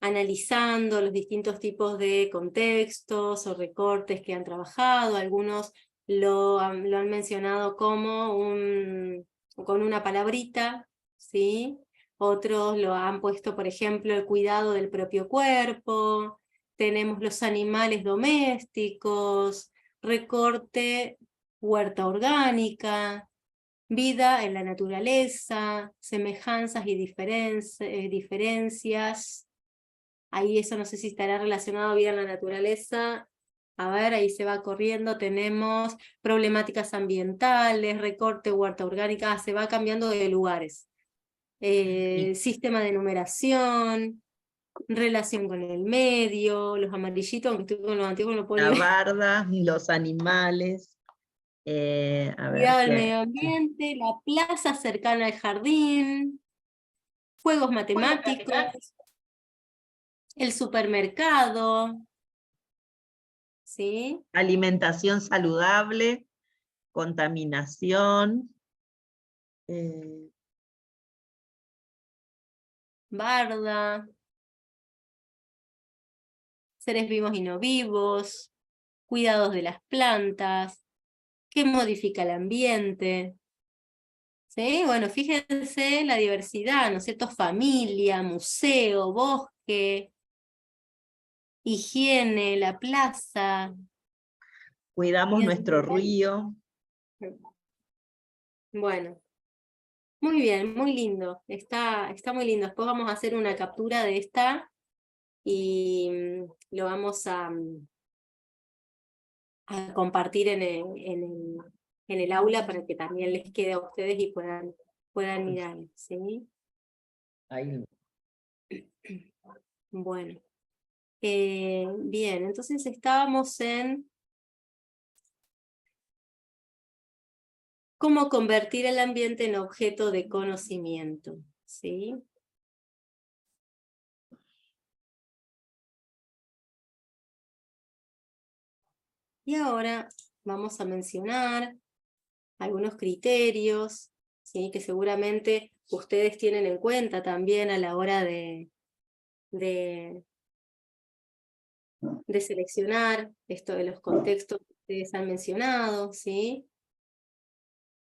analizando los distintos tipos de contextos o recortes que han trabajado. Algunos lo han mencionado como con una palabrita, ¿sí? Otros lo han puesto, por ejemplo, el cuidado del propio cuerpo. Tenemos los animales domésticos, recorte huerta orgánica, vida en la naturaleza, semejanzas y diferencias, ahí eso no sé si estará relacionado bien a la naturaleza. A ver, ahí se va corriendo, tenemos problemáticas ambientales, recorte, huerta orgánica, se va cambiando de lugares. Sistema de numeración, relación con el medio, los amarillitos, aunque estoy con los antiguos no puedo La leer. barda, los animales. A ver, Cuidado del ¿qué? medio ambiente, la plaza cercana al jardín, juegos matemáticos, el supermercado, ¿sí? Alimentación saludable, contaminación. Barda, seres vivos y no vivos, cuidados de las plantas, qué modifica el ambiente. ¿Sí? Bueno, fíjense la diversidad, ¿no es cierto? Familia, museo, bosque, higiene, la plaza. Cuidamos Bien. nuestro río. Bueno, muy bien, muy lindo. Está muy lindo. Después vamos a hacer una captura de esta y lo vamos a compartir en el aula para que también les quede a ustedes y puedan mirar, ¿sí? Ahí. Bueno. Bien, entonces estábamos en cómo convertir el ambiente en objeto de conocimiento, ¿sí? Y ahora vamos a mencionar algunos criterios, ¿sí? Que seguramente ustedes tienen en cuenta también a la hora de seleccionar esto de los contextos que ustedes han mencionado, ¿sí?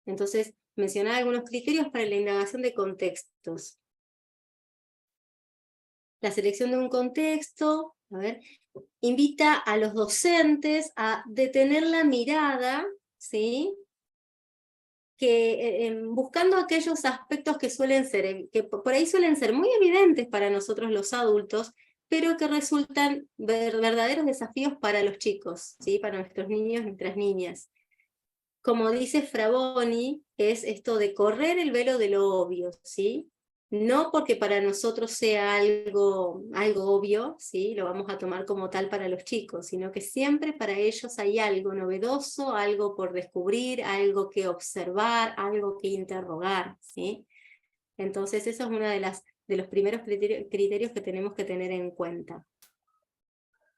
Entonces, mencionar algunos criterios para la indagación de contextos. La selección de un contexto, a ver, invita a los docentes a detener la mirada, ¿sí? Buscando aquellos aspectos que suelen ser, que por ahí suelen ser muy evidentes para nosotros los adultos, pero que resultan verdaderos desafíos para los chicos, ¿sí? Para nuestros niños, nuestras niñas. Como dice Fraboni, es esto de correr el velo de lo obvio, ¿sí? No porque para nosotros sea algo obvio, ¿sí? Lo vamos a tomar como tal para los chicos, sino que siempre para ellos hay algo novedoso, algo por descubrir, algo que observar, algo que interrogar, ¿sí? Entonces eso es uno de los primeros criterios que tenemos que tener en cuenta.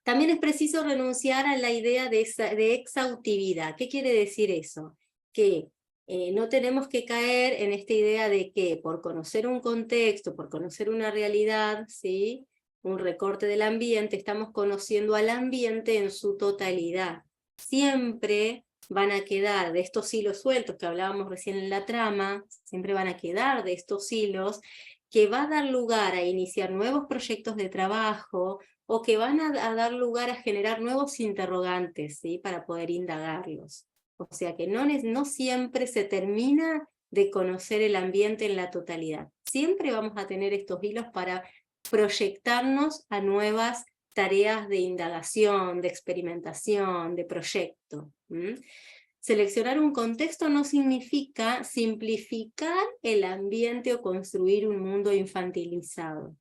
También es preciso renunciar a la idea de exhaustividad. ¿Qué quiere decir eso? Que no tenemos que caer en esta idea de que por conocer un contexto, por conocer una realidad, ¿sí? Un recorte del ambiente, estamos conociendo al ambiente en su totalidad. Siempre van a quedar de estos hilos sueltos que hablábamos recién en la trama, siempre van a quedar de estos hilos que va a dar lugar a iniciar nuevos proyectos de trabajo, o que van a dar lugar a generar nuevos interrogantes, ¿sí? Para poder indagarlos. O sea que no siempre se termina de conocer el ambiente en la totalidad. Siempre vamos a tener estos hilos para proyectarnos a nuevas tareas de indagación, de experimentación, de proyecto. Seleccionar un contexto no significa simplificar el ambiente o construir un mundo infantilizado.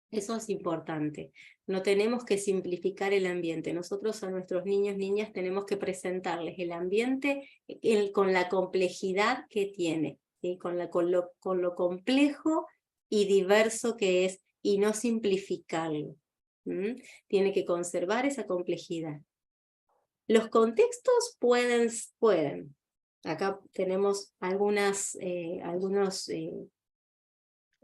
Eso es importante. No tenemos que simplificar el ambiente. Nosotros a nuestros niños, niñas, tenemos que presentarles el ambiente con la complejidad que tiene, ¿sí? con lo complejo y diverso que es, y no simplificarlo. Tiene que conservar esa complejidad. Los contextos pueden. Acá tenemos algunos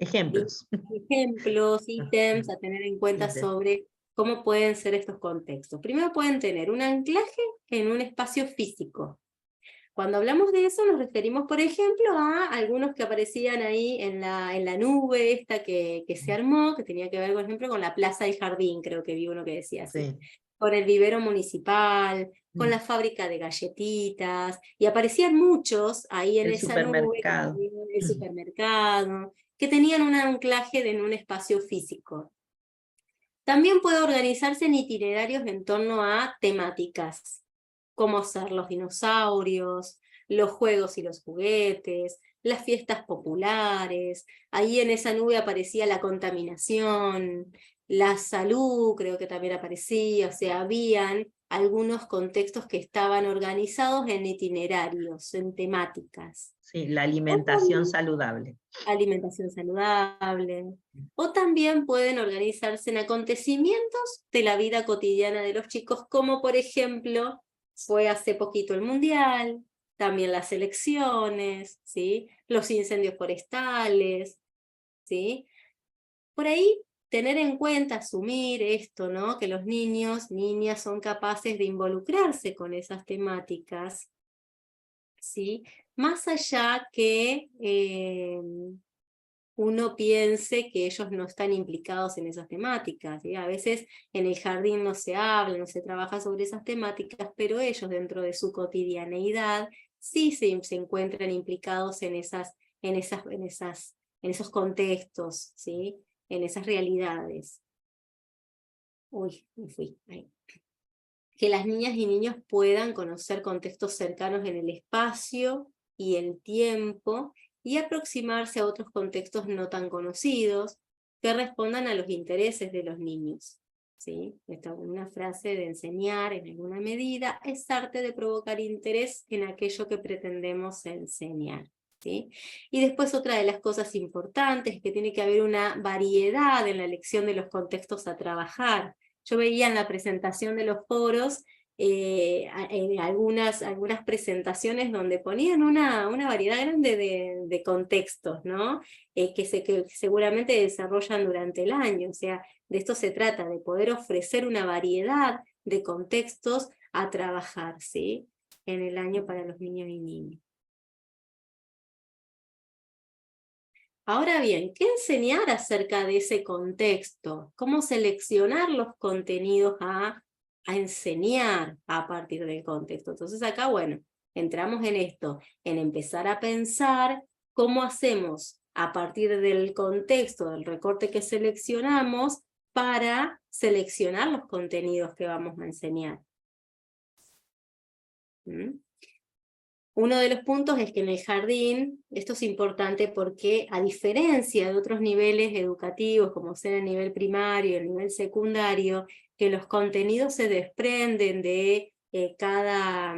Ejemplos. ejemplos, ítems a tener en cuenta sobre cómo pueden ser estos contextos. Primero pueden tener un anclaje en un espacio físico. Cuando hablamos de eso nos referimos, por ejemplo, a algunos que aparecían ahí en la nube esta que se armó, que tenía que ver, por ejemplo, con la plaza del jardín, creo que vi uno que decía así. Sí. Con el vivero municipal, con la fábrica de galletitas, y aparecían muchos ahí en El esa nube, supermercado. el supermercado, que tenían un anclaje en un espacio físico. También puede organizarse en itinerarios en torno a temáticas, como ser los dinosaurios, los juegos y los juguetes, las fiestas populares. Ahí en esa nube aparecía la contaminación, la salud, creo que también aparecía, o sea, habían algunos contextos que estaban organizados en itinerarios, en temáticas. Sí, la alimentación saludable. Alimentación saludable. O también pueden organizarse en acontecimientos de la vida cotidiana de los chicos, como por ejemplo, fue hace poquito el Mundial, también las elecciones, ¿sí? Los incendios forestales, ¿sí? Por ahí tener en cuenta, asumir esto, ¿no? Que los niños, niñas son capaces de involucrarse con esas temáticas, ¿sí? Más allá que uno piense que ellos no están implicados en esas temáticas, ¿sí? A veces en el jardín no se habla, no se trabaja sobre esas temáticas, pero ellos dentro de su cotidianeidad sí se encuentran implicados en esos contextos, ¿sí? En esas realidades. Uy, me fui. Ahí. Que las niñas y niños puedan conocer contextos cercanos en el espacio y el tiempo, y aproximarse a otros contextos no tan conocidos, que respondan a los intereses de los niños. ¿Sí? Esta es una frase de enseñar en alguna medida, es arte de provocar interés en aquello que pretendemos enseñar. ¿Sí? Y después otra de las cosas importantes es que tiene que haber una variedad en la elección de los contextos a trabajar. Yo veía en la presentación de los foros algunas presentaciones donde ponían una variedad grande de contextos, ¿no? Que seguramente desarrollan durante el año. O sea, de esto se trata, de poder ofrecer una variedad de contextos a trabajar, ¿sí? En el año para los niños y niñas. Ahora bien, ¿qué enseñar acerca de ese contexto? ¿Cómo seleccionar los contenidos a enseñar a partir del contexto? Entonces acá, bueno, entramos en esto, en empezar a pensar cómo hacemos a partir del contexto, del recorte que seleccionamos, para seleccionar los contenidos que vamos a enseñar. ¿Mm? Uno de los puntos es que en el jardín, esto es importante porque a diferencia de otros niveles educativos, como ser el nivel primario y el nivel secundario, que los contenidos se desprenden de cada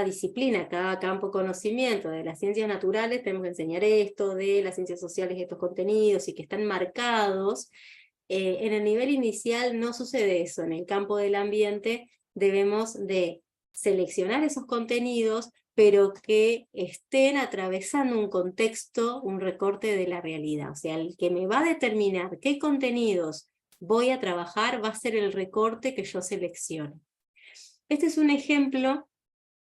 disciplina, cada campo de conocimiento. De las ciencias naturales tenemos que enseñar esto, de las ciencias sociales estos contenidos, y que están marcados. En el nivel inicial no sucede eso. En el campo del ambiente debemos de seleccionar esos contenidos, pero que estén atravesando un contexto, un recorte de la realidad. O sea, el que me va a determinar qué contenidos voy a trabajar va a ser el recorte que yo seleccione. Este es un ejemplo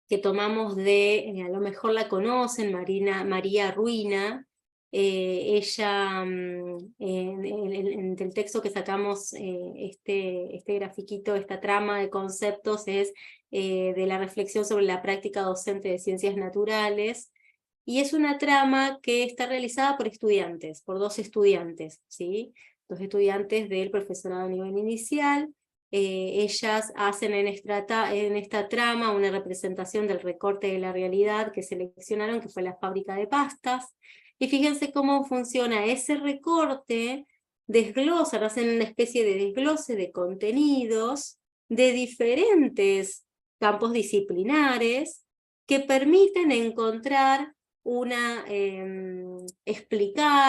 que tomamos a lo mejor la conocen, María Ruina. Ella, en el texto que sacamos, este grafiquito, esta trama de conceptos es de la reflexión sobre la práctica docente de ciencias naturales, y es una trama que está realizada por estudiantes, por dos estudiantes, ¿sí? Dos estudiantes del profesorado a nivel inicial. Ellas hacen en esta trama una representación del recorte de la realidad que seleccionaron, que fue la fábrica de pastas, y fíjense cómo funciona ese recorte. Desglosan, hacen una especie de desglose de contenidos de diferentes campos disciplinares que permiten encontrar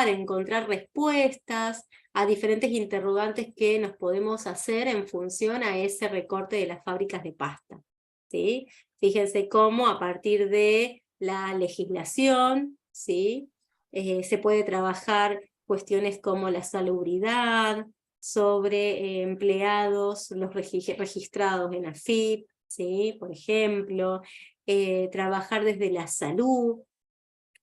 encontrar respuestas a diferentes interrogantes que nos podemos hacer en función a ese recorte de las fábricas de pasta, ¿sí? Fíjense cómo a partir de la legislación, ¿sí? Se puede trabajar cuestiones como la salubridad, sobre empleados, los registrados en AFIP, ¿sí? Por ejemplo, trabajar desde la salud,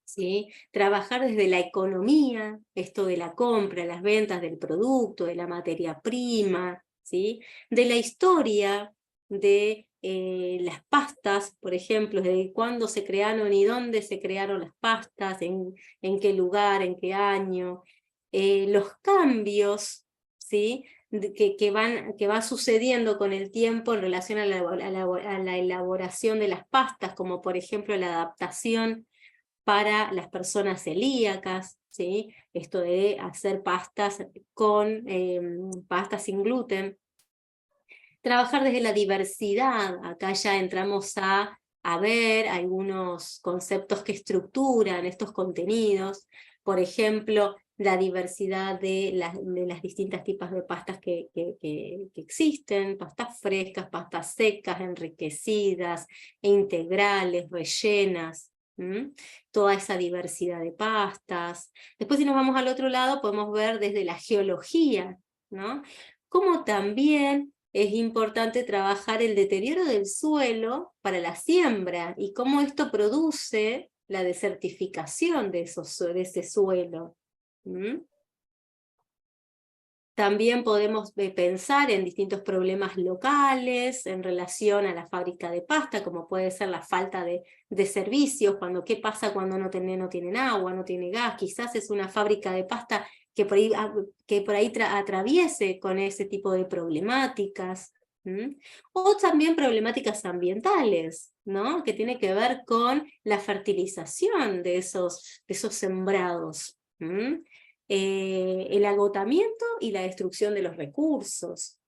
¿sí? Trabajar desde la economía, esto de la compra, las ventas del producto, de la materia prima, ¿sí? De la historia de las pastas, por ejemplo, de cuándo se crearon y dónde se crearon las pastas, en qué lugar, en qué año, los cambios, ¿sí? que va sucediendo con el tiempo en relación a la elaboración de las pastas, como por ejemplo la adaptación para las personas celíacas, ¿sí? Esto de hacer pastas pastas sin gluten. Trabajar desde la diversidad, acá ya entramos a ver algunos conceptos que estructuran estos contenidos, por ejemplo, la diversidad de las distintas tipos de pastas que existen, pastas frescas, pastas secas, enriquecidas, integrales, rellenas, toda esa diversidad de pastas. Después si nos vamos al otro lado podemos ver desde la geología, ¿no? Como también es importante trabajar el deterioro del suelo para la siembra y cómo esto produce la desertificación de ese suelo. También podemos pensar en distintos problemas locales en relación a la fábrica de pasta, como puede ser la falta de servicios, qué pasa cuando no tienen agua, no tiene gas. Quizás es una fábrica de pasta que por ahí atraviese con ese tipo de problemáticas. O también problemáticas ambientales, ¿no? Que tiene que ver con la fertilización de esos sembrados. El agotamiento y la destrucción de los recursos.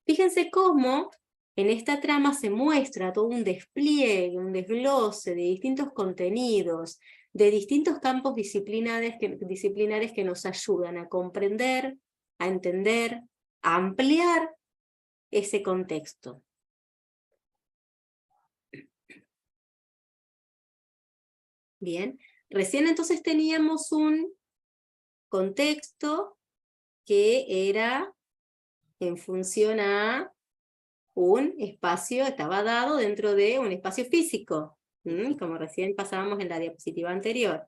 Fíjense cómo en esta trama se muestra todo un despliegue, un desglose de distintos contenidos, de distintos campos disciplinares que nos ayudan a comprender, a entender, a ampliar ese contexto. Bien, recién entonces teníamos un contexto que era en función a un espacio, estaba dado dentro de un espacio físico, como recién pasábamos en la diapositiva anterior.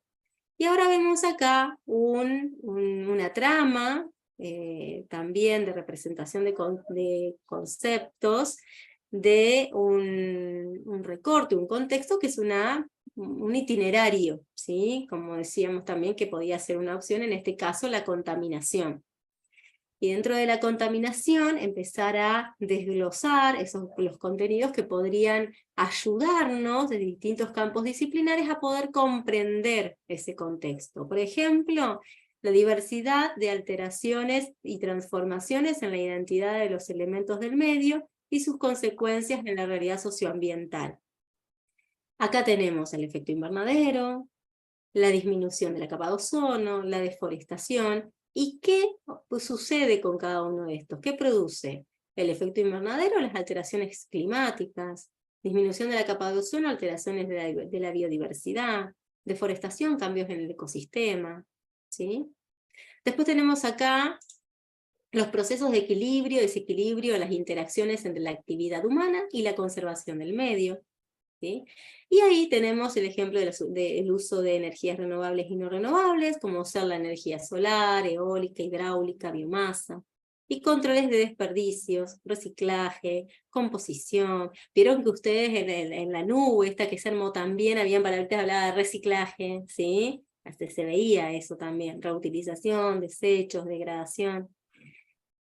Y ahora vemos acá una trama, también de representación de conceptos, de un recorte, un contexto que es un itinerario, ¿sí? Como decíamos también que podía ser una opción, en este caso la contaminación. Y dentro de la contaminación empezar a desglosar los contenidos que podrían ayudarnos de distintos campos disciplinares a poder comprender ese contexto. Por ejemplo, la diversidad de alteraciones y transformaciones en la identidad de los elementos del medio y sus consecuencias en la realidad socioambiental. Acá tenemos el efecto invernadero, la disminución de la capa de ozono, la deforestación. ¿Y qué sucede con cada uno de estos? ¿Qué produce? El efecto invernadero, las alteraciones climáticas, disminución de la capa de ozono, alteraciones de la biodiversidad, deforestación, cambios en el ecosistema, ¿sí? Después tenemos acá los procesos de equilibrio, desequilibrio, las interacciones entre la actividad humana y la conservación del medio, ¿sí? Y ahí tenemos el ejemplo del uso de energías renovables y no renovables, como ser la energía solar, eólica, hidráulica, biomasa, y controles de desperdicios, reciclaje, composición. Vieron que ustedes en la nube, esta que se armó también, habían palabras hablaba de reciclaje, ¿sí? Hasta se veía eso también, reutilización, desechos, degradación.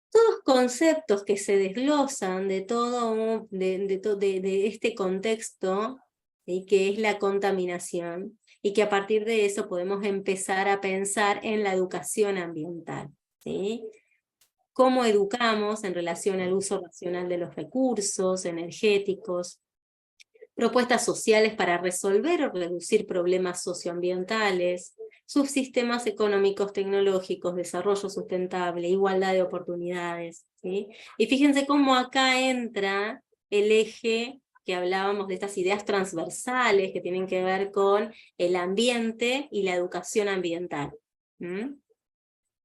Todos conceptos que se desglosan de este contexto, ¿sí? Que es la contaminación, y que a partir de eso podemos empezar a pensar en la educación ambiental, ¿sí? Cómo educamos en relación al uso racional de los recursos energéticos, propuestas sociales para resolver o reducir problemas socioambientales, subsistemas económicos tecnológicos, desarrollo sustentable, igualdad de oportunidades, ¿sí? Y fíjense cómo acá entra el eje que hablábamos de estas ideas transversales que tienen que ver con el ambiente y la educación ambiental.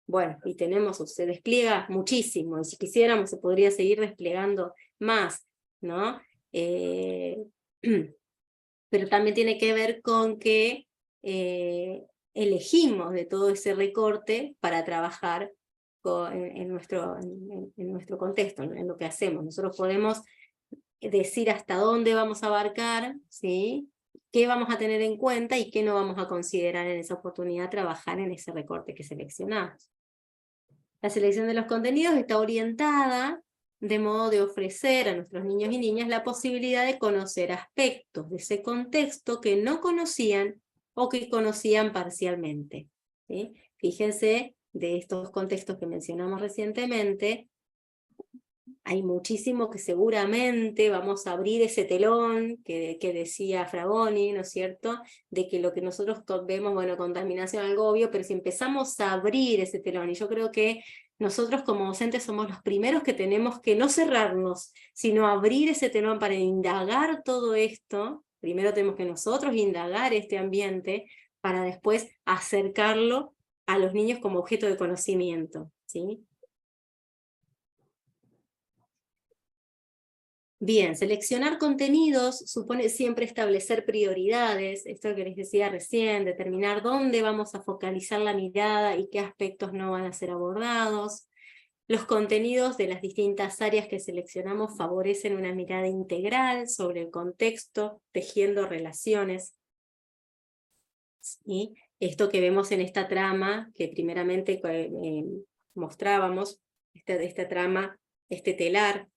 Bueno, y se despliega muchísimo, y si quisiéramos se podría seguir desplegando más, ¿no? Pero también tiene que ver con que elegimos de todo ese recorte para trabajar en nuestro contexto, en lo que hacemos. Nosotros podemos decir hasta dónde vamos a abarcar, ¿sí? Qué vamos a tener en cuenta y qué no vamos a considerar en esa oportunidad trabajar en ese recorte que seleccionamos. La selección de los contenidos está orientada de modo de ofrecer a nuestros niños y niñas la posibilidad de conocer aspectos de ese contexto que no conocían o que conocían parcialmente, ¿sí? Fíjense, de estos contextos que mencionamos recientemente, hay muchísimo que seguramente vamos a abrir ese telón que decía Fragoni, ¿no es cierto? De que lo que nosotros vemos, bueno, contaminación, algo obvio, pero si empezamos a abrir ese telón, y yo creo que nosotros como docentes somos los primeros que tenemos que no cerrarnos, sino abrir ese telón para indagar todo esto. Primero tenemos que nosotros indagar este ambiente para después acercarlo a los niños como objeto de conocimiento, ¿sí? Bien, seleccionar contenidos supone siempre establecer prioridades, esto que les decía recién, determinar dónde vamos a focalizar la mirada y qué aspectos no van a ser abordados. Los contenidos de las distintas áreas que seleccionamos favorecen una mirada integral sobre el contexto, tejiendo relaciones. ¿Sí? Esto que vemos en esta trama, que primeramente mostrábamos, esta trama, este telar,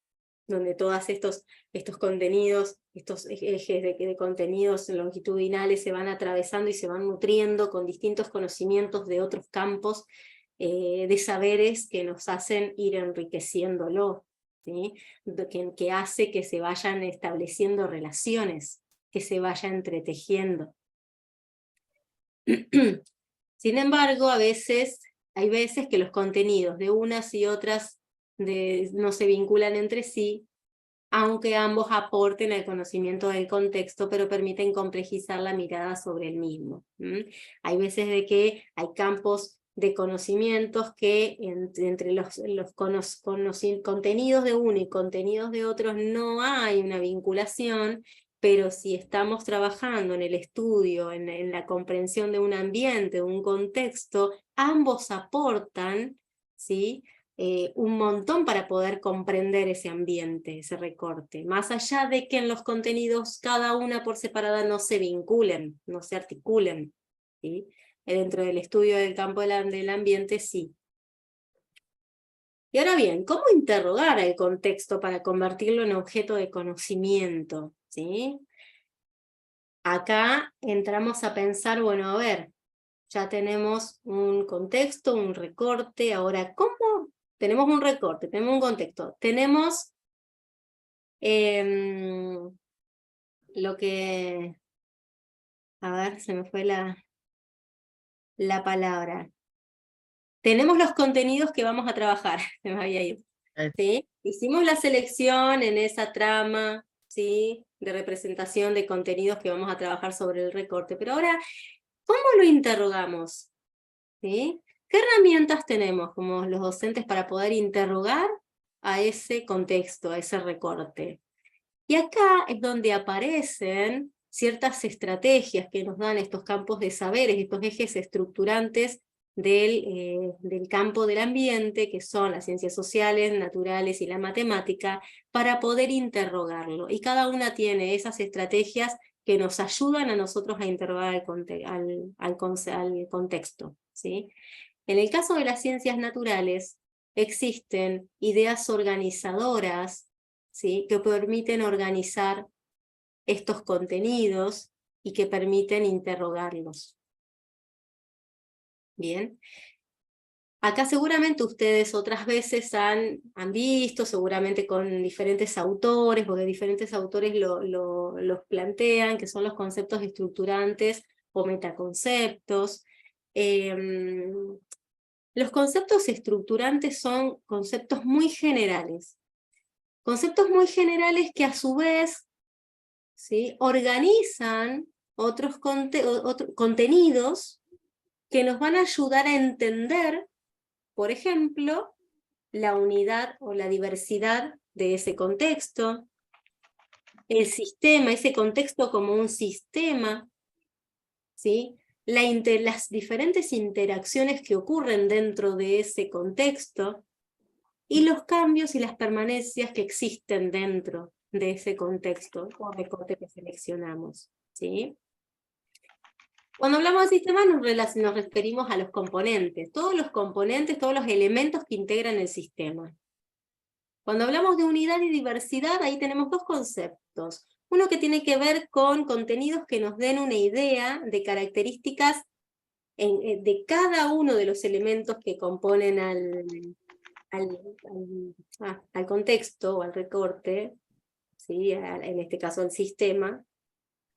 donde todos estos contenidos, estos ejes de contenidos longitudinales se van atravesando y se van nutriendo con distintos conocimientos de otros campos de saberes que nos hacen ir enriqueciéndolo, ¿sí? Que hace que se vayan estableciendo relaciones, que se vaya entretejiendo. Sin embargo, hay veces que los contenidos de unas y otras no se vinculan entre sí, aunque ambos aporten el conocimiento del contexto, pero permiten complejizar la mirada sobre el mismo. Hay veces de que hay campos de conocimientos que entre los contenidos de uno y contenidos de otros no hay una vinculación, pero si estamos trabajando en el estudio, en la comprensión de un ambiente, de un contexto, ambos aportan, ¿sí? Un montón para poder comprender ese ambiente, ese recorte, más allá de que en los contenidos cada una por separada no se vinculen, no se articulen, ¿sí? Dentro del estudio del campo del ambiente sí. Y ahora bien, ¿cómo interrogar el contexto para convertirlo en objeto de conocimiento? ¿Sí? Acá entramos a pensar, bueno, a ver, ya tenemos un contexto, un recorte, ahora, ¿cómo? Tenemos un recorte, tenemos un contexto, tenemos lo que, a ver, se me fue la palabra. Tenemos los contenidos que vamos a trabajar, se me había ido, ¿sí? Hicimos la selección en esa trama, ¿sí? De representación de contenidos que vamos a trabajar sobre el recorte, pero ahora, ¿cómo lo interrogamos? ¿Sí? ¿Qué herramientas tenemos como los docentes para poder interrogar a ese contexto, a ese recorte? Y acá es donde aparecen ciertas estrategias que nos dan estos campos de saberes, estos ejes estructurantes del campo del ambiente, que son las ciencias sociales, naturales y la matemática, para poder interrogarlo. Y cada una tiene esas estrategias que nos ayudan a nosotros a interrogar al contexto, ¿sí? En el caso de las ciencias naturales, existen ideas organizadoras, ¿sí? Que permiten organizar estos contenidos y que permiten interrogarlos. Bien. Acá seguramente ustedes otras veces han visto, seguramente con diferentes autores, porque diferentes autores los plantean, que son los conceptos estructurantes o metaconceptos. Los conceptos estructurantes son conceptos muy generales. Conceptos muy generales que a su vez, ¿sí? Organizan otros contenidos que nos van a ayudar a entender, por ejemplo, la unidad o la diversidad de ese contexto, el sistema, ese contexto como un sistema, ¿sí? Las diferentes interacciones que ocurren dentro de ese contexto, y los cambios y las permanencias que existen dentro de ese contexto o recorte que seleccionamos, ¿sí? Cuando hablamos de sistemas nos referimos a los componentes, todos los elementos que integran el sistema. Cuando hablamos de unidad y diversidad, ahí tenemos dos conceptos. Uno que tiene que ver con contenidos que nos den una idea de características de cada uno de los elementos que componen al contexto o al recorte, ¿sí? En este caso al sistema,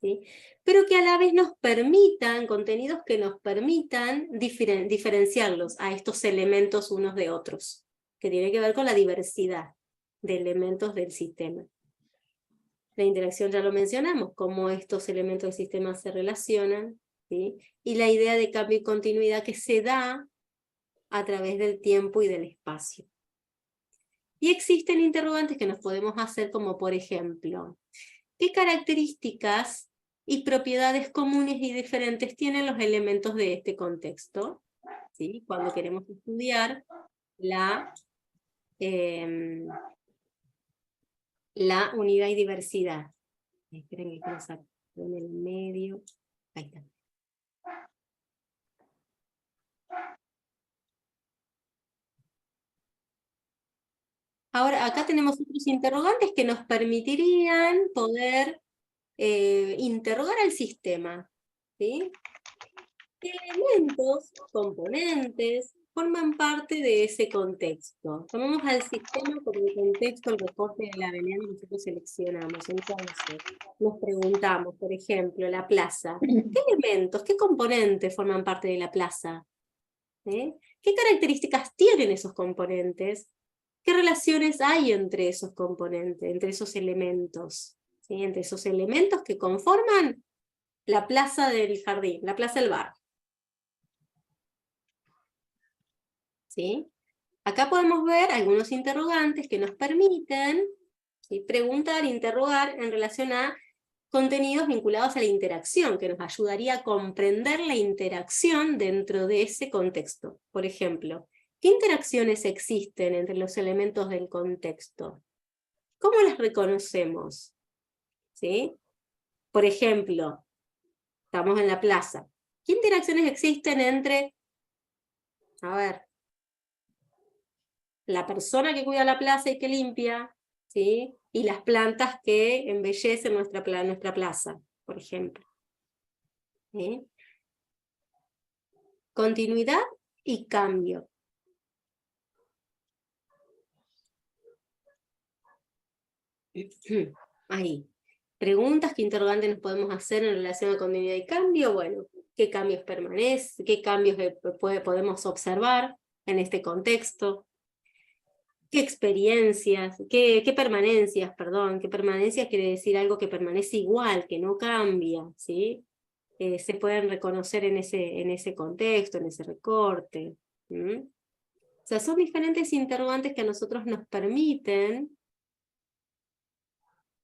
¿sí? Pero que a la vez nos permitan, contenidos que nos permitan diferenciarlos a estos elementos unos de otros, que tiene que ver con la diversidad de elementos del sistema. La interacción ya lo mencionamos, cómo estos elementos del sistema se relacionan, ¿sí? Y la idea de cambio y continuidad que se da a través del tiempo y del espacio. Y existen interrogantes que nos podemos hacer, como por ejemplo, ¿qué características y propiedades comunes y diferentes tienen los elementos de este contexto? ¿Sí? Cuando queremos estudiar la unidad y diversidad. Esperen que quiero sacar en el medio. Ahí está. Ahora, acá tenemos otros interrogantes que nos permitirían poder interrogar al sistema, ¿sí? ¿Qué elementos, componentes, forman parte de ese contexto? Tomemos al sistema como el contexto, el recorte de la avenida que nosotros seleccionamos. Entonces, nos preguntamos, por ejemplo, la plaza. ¿Qué elementos, qué componentes forman parte de la plaza? ¿Qué características tienen esos componentes? ¿Qué relaciones hay entre esos componentes, entre esos elementos? ¿Sí? Entre esos elementos que conforman la plaza del jardín, la plaza del bar. ¿Sí? Acá podemos ver algunos interrogantes que nos permiten, ¿sí?, preguntar, interrogar en relación a contenidos vinculados a la interacción, que nos ayudaría a comprender la interacción dentro de ese contexto. Por ejemplo, ¿qué interacciones existen entre los elementos del contexto? ¿Cómo las reconocemos? ¿Sí? Por ejemplo, estamos en la plaza. ¿Qué interacciones existen entre, a ver, la persona que cuida la plaza y que limpia, ¿sí?, y las plantas que embellecen nuestra plaza, por ejemplo? ¿Sí? Continuidad y cambio. Ahí. Preguntas, ¿qué interrogantes nos podemos hacer en relación a continuidad y cambio? Bueno, ¿qué cambios permanecen? ¿Qué cambios podemos observar en este contexto? ¿Qué experiencias? ¿Qué permanencias, perdón? ¿Qué permanencias quiere decir algo que permanece igual, que no cambia? ¿Sí? Se pueden reconocer en ese contexto, en ese recorte. O sea, son diferentes interrogantes que a nosotros nos permiten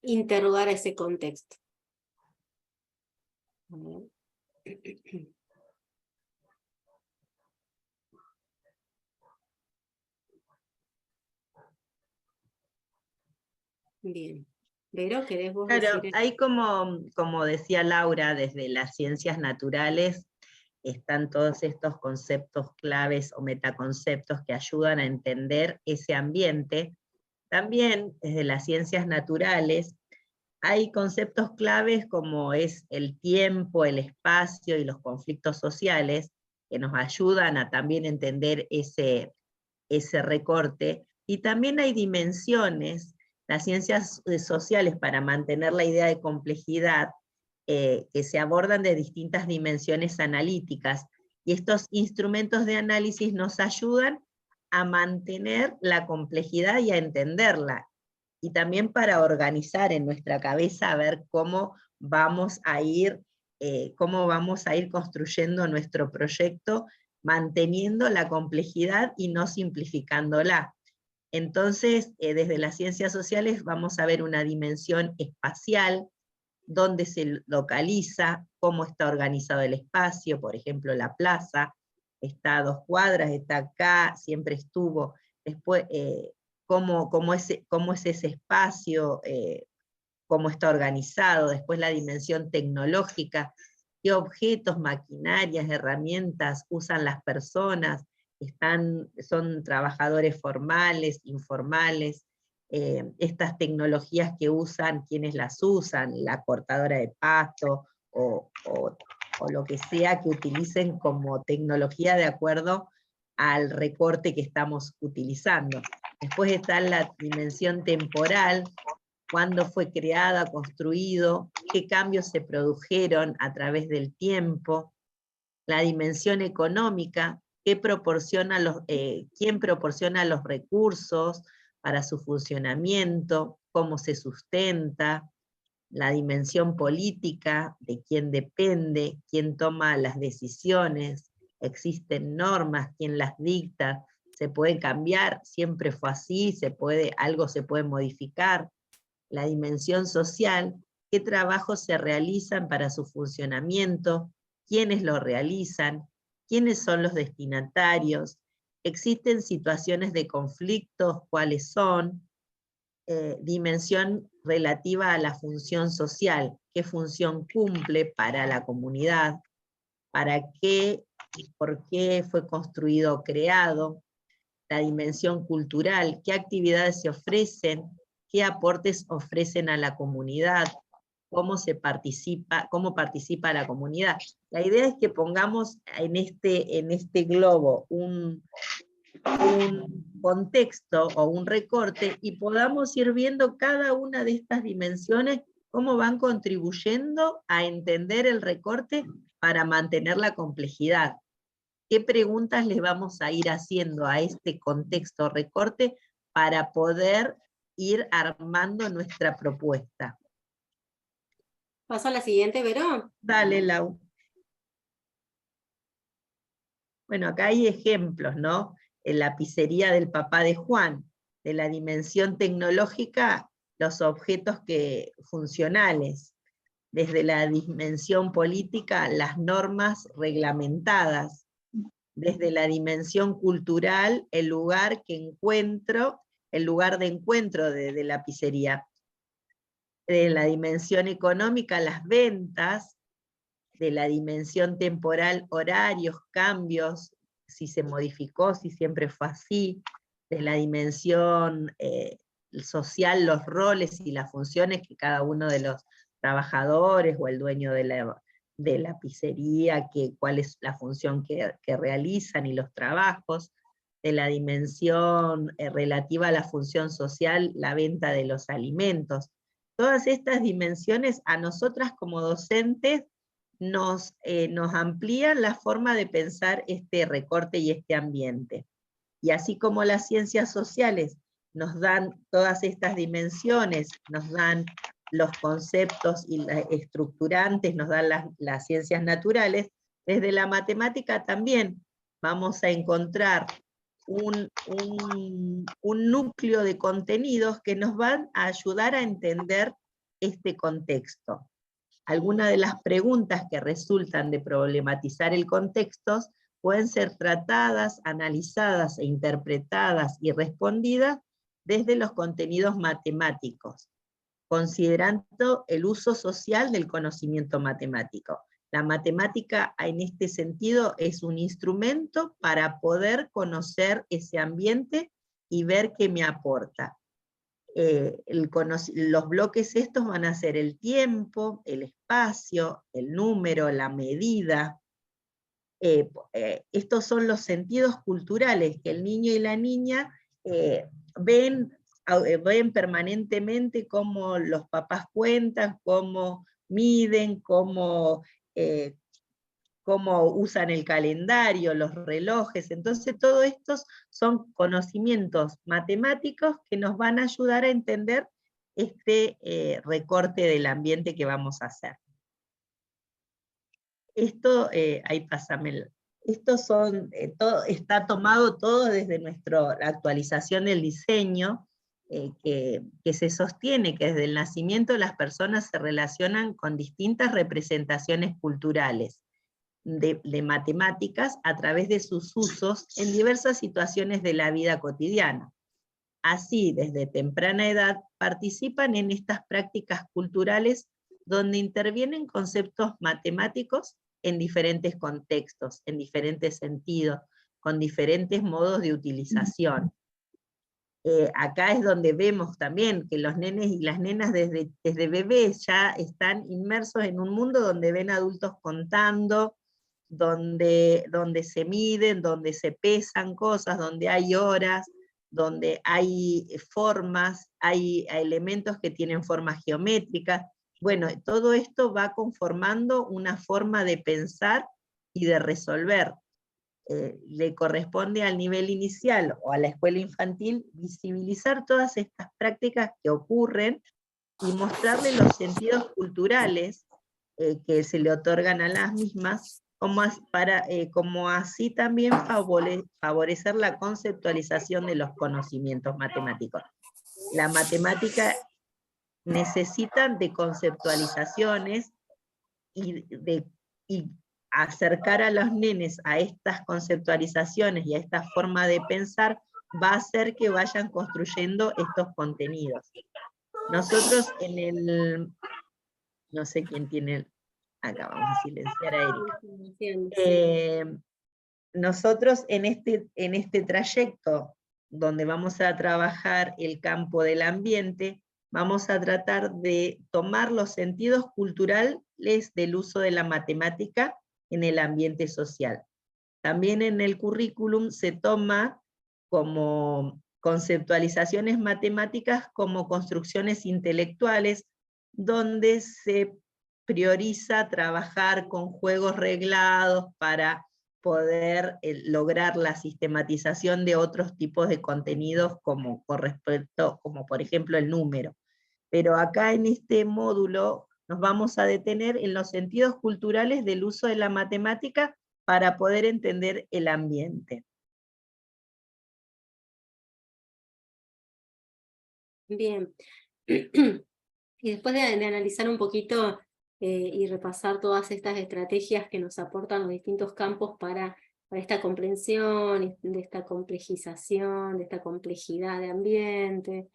interrogar a ese contexto. Bien. Vero, ¿querés vos Claro, decir? hay como decía Laura, desde las ciencias naturales están todos estos conceptos claves o metaconceptos que ayudan a entender ese ambiente. También desde las ciencias naturales hay conceptos claves como es el tiempo, el espacio y los conflictos sociales, que nos ayudan a también entender ese recorte. Y también hay dimensiones, las ciencias sociales, para mantener la idea de complejidad, que se abordan de distintas dimensiones analíticas, y estos instrumentos de análisis nos ayudan a mantener la complejidad y a entenderla, y también para organizar en nuestra cabeza a ver cómo vamos a ir construyendo nuestro proyecto, manteniendo la complejidad y no simplificándola. Entonces, desde las ciencias sociales vamos a ver una dimensión espacial, dónde se localiza, cómo está organizado el espacio, por ejemplo, la plaza, está a 2 cuadras, está acá, siempre estuvo. Después, cómo es ese espacio, cómo está organizado. Después la dimensión tecnológica, qué objetos, maquinarias, herramientas usan las personas, son trabajadores formales, informales, estas tecnologías que usan, quienes las usan, la cortadora de pasto, o lo que sea que utilicen como tecnología de acuerdo al recorte que estamos utilizando. Después está la dimensión temporal, cuándo fue creada, construido, qué cambios se produjeron a través del tiempo, la dimensión económica, quién proporciona los recursos para su funcionamiento, cómo se sustenta, la dimensión política, de quién depende, quién toma las decisiones, existen normas, quién las dicta, se puede cambiar, siempre fue así, algo se puede modificar, la dimensión social, qué trabajos se realizan para su funcionamiento, quiénes lo realizan, quiénes son los destinatarios, existen situaciones de conflictos, cuáles son, dimensión relativa a la función social, qué función cumple para la comunidad, para qué y por qué fue construido o creado, la dimensión cultural, qué actividades se ofrecen, qué aportes ofrecen a la comunidad, cómo participa la comunidad. La idea es que pongamos en este globo un contexto o un recorte y podamos ir viendo cada una de estas dimensiones, cómo van contribuyendo a entender el recorte para mantener la complejidad. ¿Qué preguntas le vamos a ir haciendo a este contexto recorte para poder ir armando nuestra propuesta? ¿Paso a la siguiente, Vero? Dale, Lau. Bueno, acá hay ejemplos, ¿no? En la pizzería del papá de Juan, de la dimensión tecnológica, los objetos funcionales, desde la dimensión política, las normas reglamentadas, desde la dimensión cultural, el lugar de encuentro de la pizzería, de la dimensión económica, las ventas, de la dimensión temporal, horarios, cambios, si se modificó, si siempre fue así, de la dimensión social, los roles y las funciones que cada uno de los trabajadores o el dueño de la pizzería, cuál es la función que realizan y los trabajos, de la dimensión relativa a la función social, la venta de los alimentos. Todas estas dimensiones a nosotras como docentes nos amplían la forma de pensar este recorte y este ambiente. Y así como las ciencias sociales nos dan todas estas dimensiones, nos dan los conceptos y estructurantes, nos dan las ciencias naturales, desde la matemática también vamos a encontrar un núcleo de contenidos que nos van a ayudar a entender este contexto. Algunas de las preguntas que resultan de problematizar el contexto pueden ser tratadas, analizadas e interpretadas y respondidas desde los contenidos matemáticos, considerando el uso social del conocimiento matemático. La matemática en este sentido es un instrumento para poder conocer ese ambiente y ver qué me aporta. Los bloques estos van a ser el tiempo, el espacio, el número, la medida. Estos son los sentidos culturales que el niño y la niña ven permanentemente cómo los papás cuentan, cómo miden, cómo usan el calendario, los relojes. Entonces todos estos son conocimientos matemáticos que nos van a ayudar a entender este recorte del ambiente que vamos a hacer. Esto, ahí pásamelo. Estos son, está tomado todo desde nuestra actualización del diseño, que se sostiene que desde el nacimiento las personas se relacionan con distintas representaciones culturales de matemáticas a través de sus usos en diversas situaciones de la vida cotidiana. Así, desde temprana edad, participan en estas prácticas culturales donde intervienen conceptos matemáticos en diferentes contextos, en diferentes sentidos, con diferentes modos de utilización. Acá es donde vemos también que los nenes y las nenas desde bebés ya están inmersos en un mundo donde ven adultos contando, donde se miden, donde se pesan cosas, donde hay horas, donde hay formas, hay elementos que tienen formas geométricas. Bueno, todo esto va conformando una forma de pensar y de resolver. Le corresponde al nivel inicial o a la escuela infantil visibilizar todas estas prácticas que ocurren y mostrarle los sentidos culturales que se le otorgan a las mismas, como así también favorecer la conceptualización de los conocimientos matemáticos. La matemática necesita de conceptualizaciones y acercar a los nenes a estas conceptualizaciones y a esta forma de pensar va a hacer que vayan construyendo estos contenidos. Nosotros en el, no sé quién tiene, acá vamos a silenciar a Erika. Nosotros en este trayecto donde vamos a trabajar el campo del ambiente, vamos a tratar de tomar los sentidos culturales del uso de la matemática en el ambiente social. También en el currículum se toma como conceptualizaciones matemáticas como construcciones intelectuales, donde se prioriza trabajar con juegos reglados para poder lograr la sistematización de otros tipos de contenidos como por ejemplo el número. Pero acá en este módulo nos vamos a detener en los sentidos culturales del uso de la matemática para poder entender el ambiente. Bien. Y después de analizar un poquito y repasar todas estas estrategias que nos aportan los distintos campos para esta comprensión, de esta complejización, de esta complejidad de ambiente,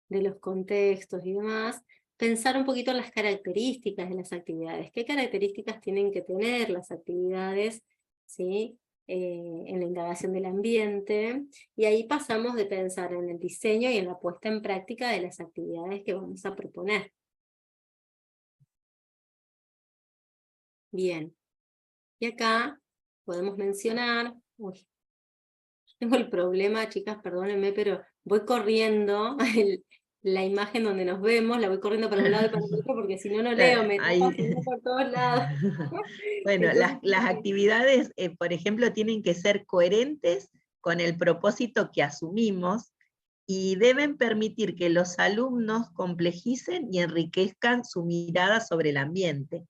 de los contextos y demás, pensar un poquito en las características de las actividades. ¿Qué características tienen que tener las actividades, ¿sí? En la indagación del ambiente? Y ahí pasamos de pensar en el diseño y en la puesta en práctica de las actividades que vamos a proponer. Bien. Y acá podemos mencionar... Uy, tengo el problema, chicas, perdónenme, pero voy corriendo la imagen donde nos vemos, la voy corriendo para un lado y para el otro, porque si no, no leo, me está pasando por todos lados. Bueno, Entonces, las actividades, por ejemplo, tienen que ser coherentes con el propósito que asumimos y deben permitir que los alumnos complejicen y enriquezcan su mirada sobre el ambiente.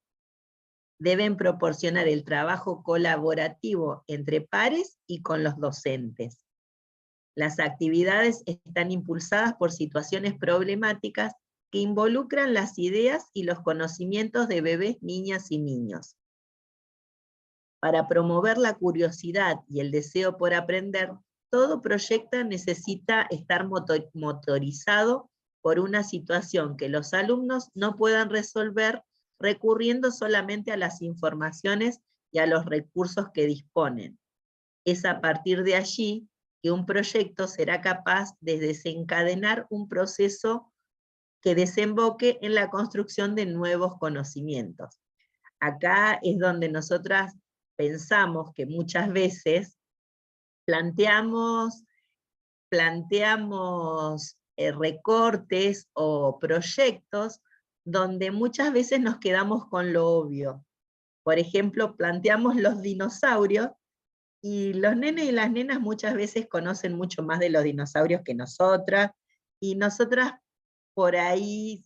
Deben proporcionar el trabajo colaborativo entre pares y con los docentes. Las actividades están impulsadas por situaciones problemáticas que involucran las ideas y los conocimientos de bebés, niñas y niños. Para promover la curiosidad y el deseo por aprender, todo proyecto necesita estar motorizado por una situación que los alumnos no puedan resolver recurriendo solamente a las informaciones y a los recursos que disponen. Es a partir de allí que un proyecto será capaz de desencadenar un proceso que desemboque en la construcción de nuevos conocimientos. Acá es donde nosotras pensamos que muchas veces planteamos recortes o proyectos donde muchas veces nos quedamos con lo obvio. Por ejemplo, planteamos los dinosaurios, y los nenes y las nenas muchas veces conocen mucho más de los dinosaurios que nosotras, y nosotras por ahí,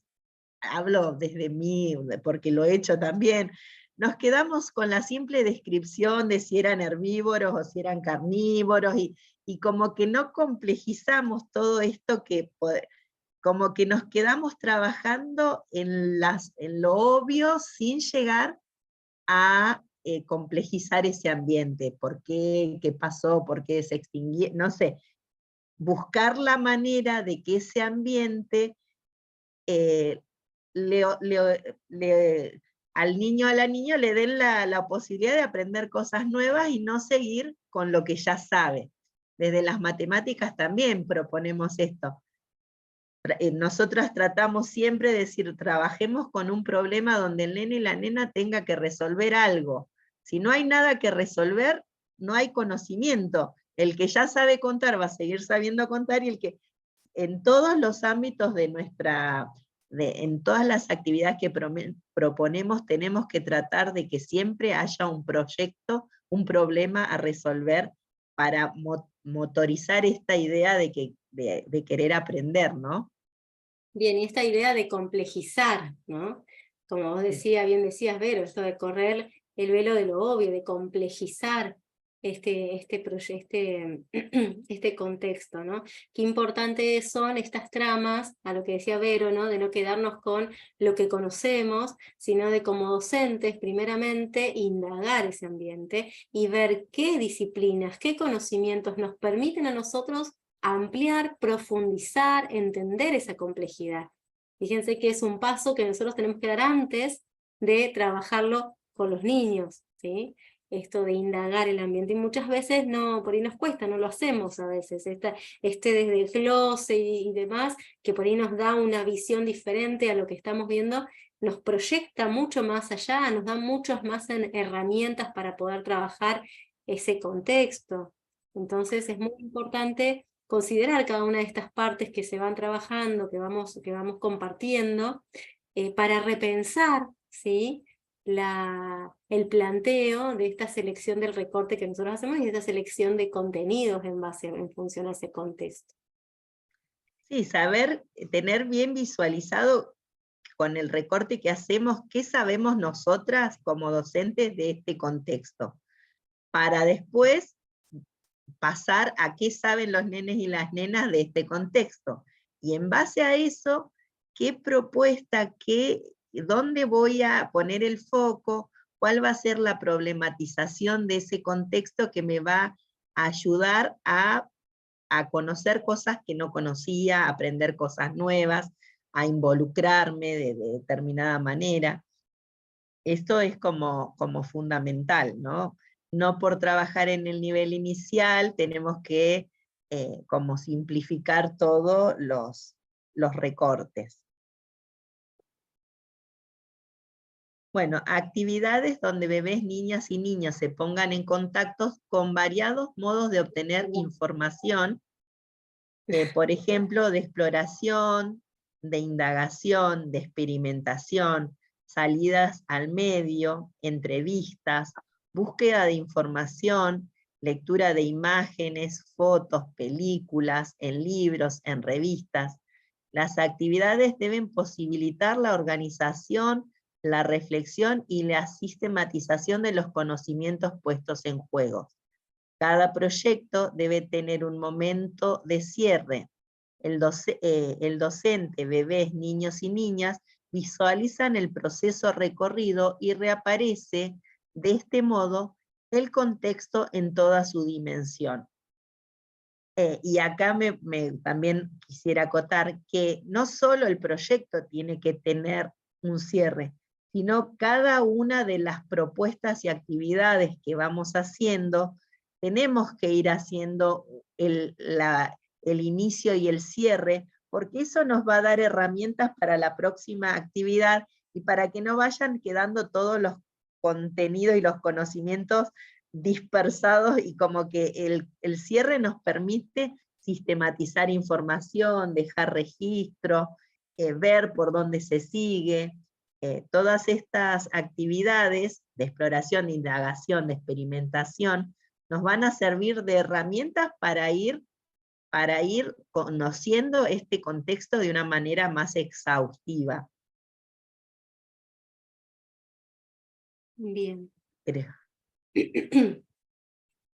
hablo desde mí, porque lo he hecho también, nos quedamos con la simple descripción de si eran herbívoros o si eran carnívoros, y como que no complejizamos todo esto, como que nos quedamos trabajando en lo obvio sin llegar a complejizar ese ambiente. ¿Por qué? ¿Qué pasó? ¿Por qué se extinguió? No sé. Buscar la manera de que ese ambiente al niño o a la niña le den la posibilidad de aprender cosas nuevas y no seguir con lo que ya sabe. Desde las matemáticas también proponemos esto. Nosotros tratamos siempre de decir, trabajemos con un problema donde el nene y la nena tenga que resolver algo. Si no hay nada que resolver, no hay conocimiento. El que ya sabe contar va a seguir sabiendo contar, y el que en todos los ámbitos de en todas las actividades que proponemos, tenemos que tratar de que siempre haya un proyecto, un problema a resolver para motorizar esta idea de querer aprender, ¿no? Bien, y esta idea de complejizar, ¿no? Como vos bien decías, Vero, esto de correr el velo de lo obvio, de complejizar este contexto, ¿no? Qué importantes son estas tramas, a lo que decía Vero, ¿no? De no quedarnos con lo que conocemos, sino de como docentes, primeramente, indagar ese ambiente y ver qué disciplinas, qué conocimientos nos permiten a nosotros ampliar, profundizar, entender esa complejidad. Fíjense que es un paso que nosotros tenemos que dar antes de trabajarlo con los niños, ¿sí? Esto de indagar el ambiente, y muchas veces por ahí nos cuesta, no lo hacemos a veces, desde el closet y demás, que por ahí nos da una visión diferente a lo que estamos viendo, nos proyecta mucho más allá, nos da muchas más herramientas para poder trabajar ese contexto. Entonces es muy importante considerar cada una de estas partes que se van trabajando, que vamos compartiendo, para repensar, ¿sí?, el planteo de esta selección del recorte que nosotros hacemos y de esta selección de contenidos en función a ese contexto. Sí, saber, tener bien visualizado con el recorte que hacemos, qué sabemos nosotras como docentes de este contexto, para después pasar a qué saben los nenes y las nenas de este contexto. Y en base a eso, qué propuesta, dónde voy a poner el foco, cuál va a ser la problematización de ese contexto que me va a ayudar a conocer cosas que no conocía, a aprender cosas nuevas, a involucrarme de determinada manera. Esto es como fundamental, ¿no? No por trabajar en el nivel inicial tenemos que como simplificar todos los recortes. Bueno, actividades donde bebés, niñas y niños se pongan en contacto con variados modos de obtener información, por ejemplo, de exploración, de indagación, de experimentación, salidas al medio, entrevistas, búsqueda de información, lectura de imágenes, fotos, películas, en libros, en revistas. Las actividades deben posibilitar la organización, la reflexión y la sistematización de los conocimientos puestos en juego. Cada proyecto debe tener un momento de cierre. El docente, bebés, niños y niñas visualizan el proceso recorrido y reaparece de este modo el contexto en toda su dimensión. Y acá también quisiera acotar que no solo el proyecto tiene que tener un cierre, sino cada una de las propuestas y actividades que vamos haciendo, tenemos que ir haciendo el inicio y el cierre, porque eso nos va a dar herramientas para la próxima actividad y para que no vayan quedando todos los contenidos y los conocimientos dispersados, y como que el cierre nos permite sistematizar información, dejar registro, ver por dónde se sigue. Todas estas actividades de exploración, de indagación, de experimentación, nos van a servir de herramientas para ir conociendo este contexto de una manera más exhaustiva. Bien. Creo.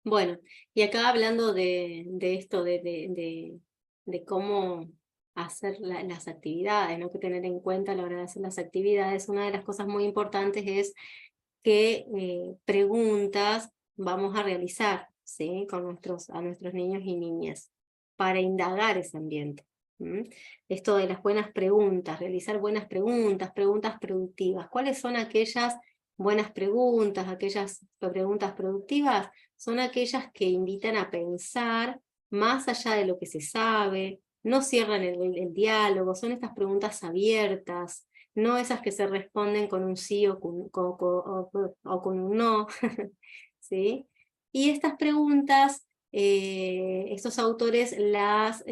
Bueno, y acá hablando de esto, de cómo hacer las actividades, ¿no?, que tener en cuenta a la hora de hacer las actividades, una de las cosas muy importantes es qué preguntas vamos a realizar, ¿sí?, a nuestros niños y niñas para indagar ese ambiente, Esto de las buenas preguntas, realizar buenas preguntas, preguntas productivas. ¿Cuáles son aquellas buenas preguntas, aquellas preguntas productivas? Son aquellas que invitan a pensar más allá de lo que se sabe, no cierran el diálogo, son estas preguntas abiertas, no esas que se responden con un sí o con un no, ¿sí? Y estas preguntas, estos autores las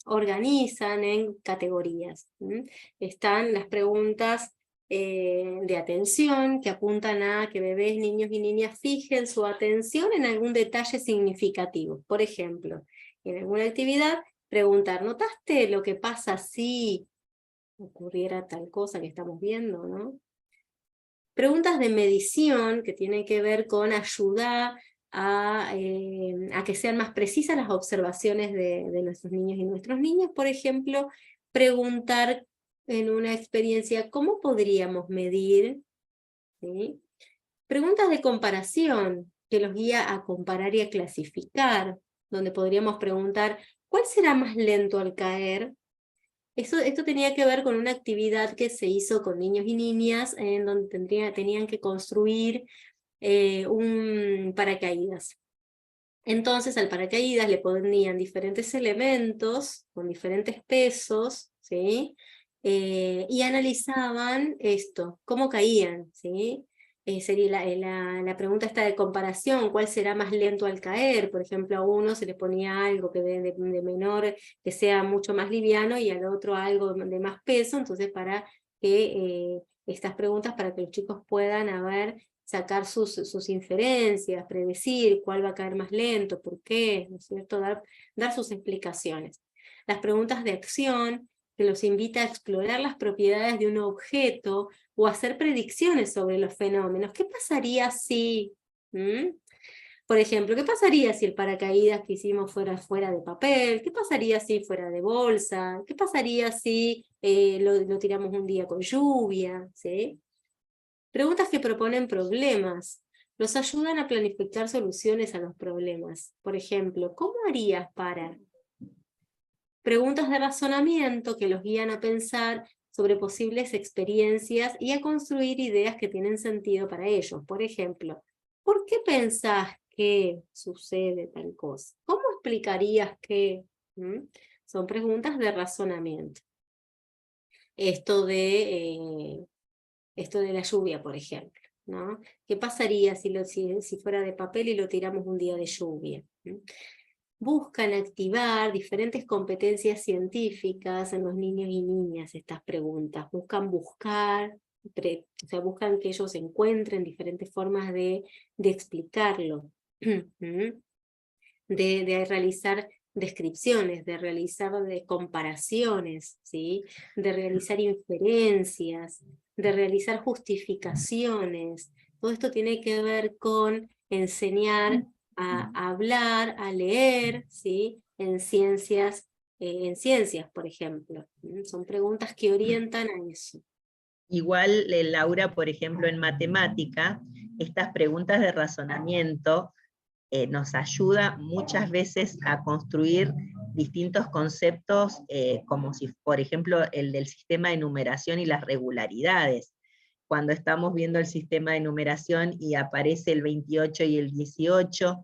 organizan en categorías. Están las preguntas de atención, que apuntan a que bebés, niños y niñas fijen su atención en algún detalle significativo. Por ejemplo, en alguna actividad, preguntar, ¿notaste lo que pasa si ocurriera tal cosa que estamos viendo, ¿no? Preguntas de medición que tienen que ver con ayudar a que sean más precisas las observaciones de nuestros niños y nuestras niñas. Por ejemplo, preguntar en una experiencia, ¿cómo podríamos medir? ¿Sí? Preguntas de comparación, que los guía a comparar y a clasificar, donde podríamos preguntar, ¿cuál será más lento al caer? Esto tenía que ver con una actividad que se hizo con niños y niñas, en donde tenían que construir un paracaídas. Entonces al paracaídas le ponían diferentes elementos con diferentes pesos, ¿sí? Y analizaban esto, cómo caían, ¿sí? Sería la pregunta esta de comparación, ¿cuál será más lento al caer? Por ejemplo, a uno se le ponía algo que de menor, que sea mucho más liviano, y al otro algo de más peso. Entonces para que estas preguntas, para que los chicos puedan sacar sus inferencias, predecir cuál va a caer más lento, por qué, ¿no es cierto? Dar sus explicaciones. Las preguntas de acción, que los invita a explorar las propiedades de un objeto o hacer predicciones sobre los fenómenos. ¿Qué pasaría si? Por ejemplo, ¿qué pasaría si el paracaídas que hicimos fuera de papel? ¿Qué pasaría si fuera de bolsa? ¿Qué pasaría si lo tiramos un día con lluvia? ¿Sí? Preguntas que proponen problemas. Los ayudan a planificar soluciones a los problemas. Por ejemplo, ¿cómo harías para? Preguntas de razonamiento que los guían a pensar sobre posibles experiencias y a construir ideas que tienen sentido para ellos. Por ejemplo, ¿por qué pensás que sucede tal cosa? ¿Cómo explicarías que? Son preguntas de razonamiento. Esto de la lluvia, por ejemplo, ¿no? ¿Qué pasaría si fuera de papel y lo tiramos un día de lluvia? Buscan activar diferentes competencias científicas en los niños y niñas estas preguntas. Buscan buscan que ellos encuentren diferentes formas de explicarlo, de realizar descripciones, de realizar comparaciones, ¿sí? De realizar inferencias, de realizar justificaciones. Todo esto tiene que ver con enseñar a hablar, a leer, ¿sí? En ciencias, por ejemplo. Son preguntas que orientan a eso. Igual, Laura, por ejemplo, en matemática, estas preguntas de razonamiento nos ayuda muchas veces a construir distintos conceptos, como si, por ejemplo, el del sistema de numeración y las regularidades. Cuando estamos viendo el sistema de numeración y aparece el 28 y el 18,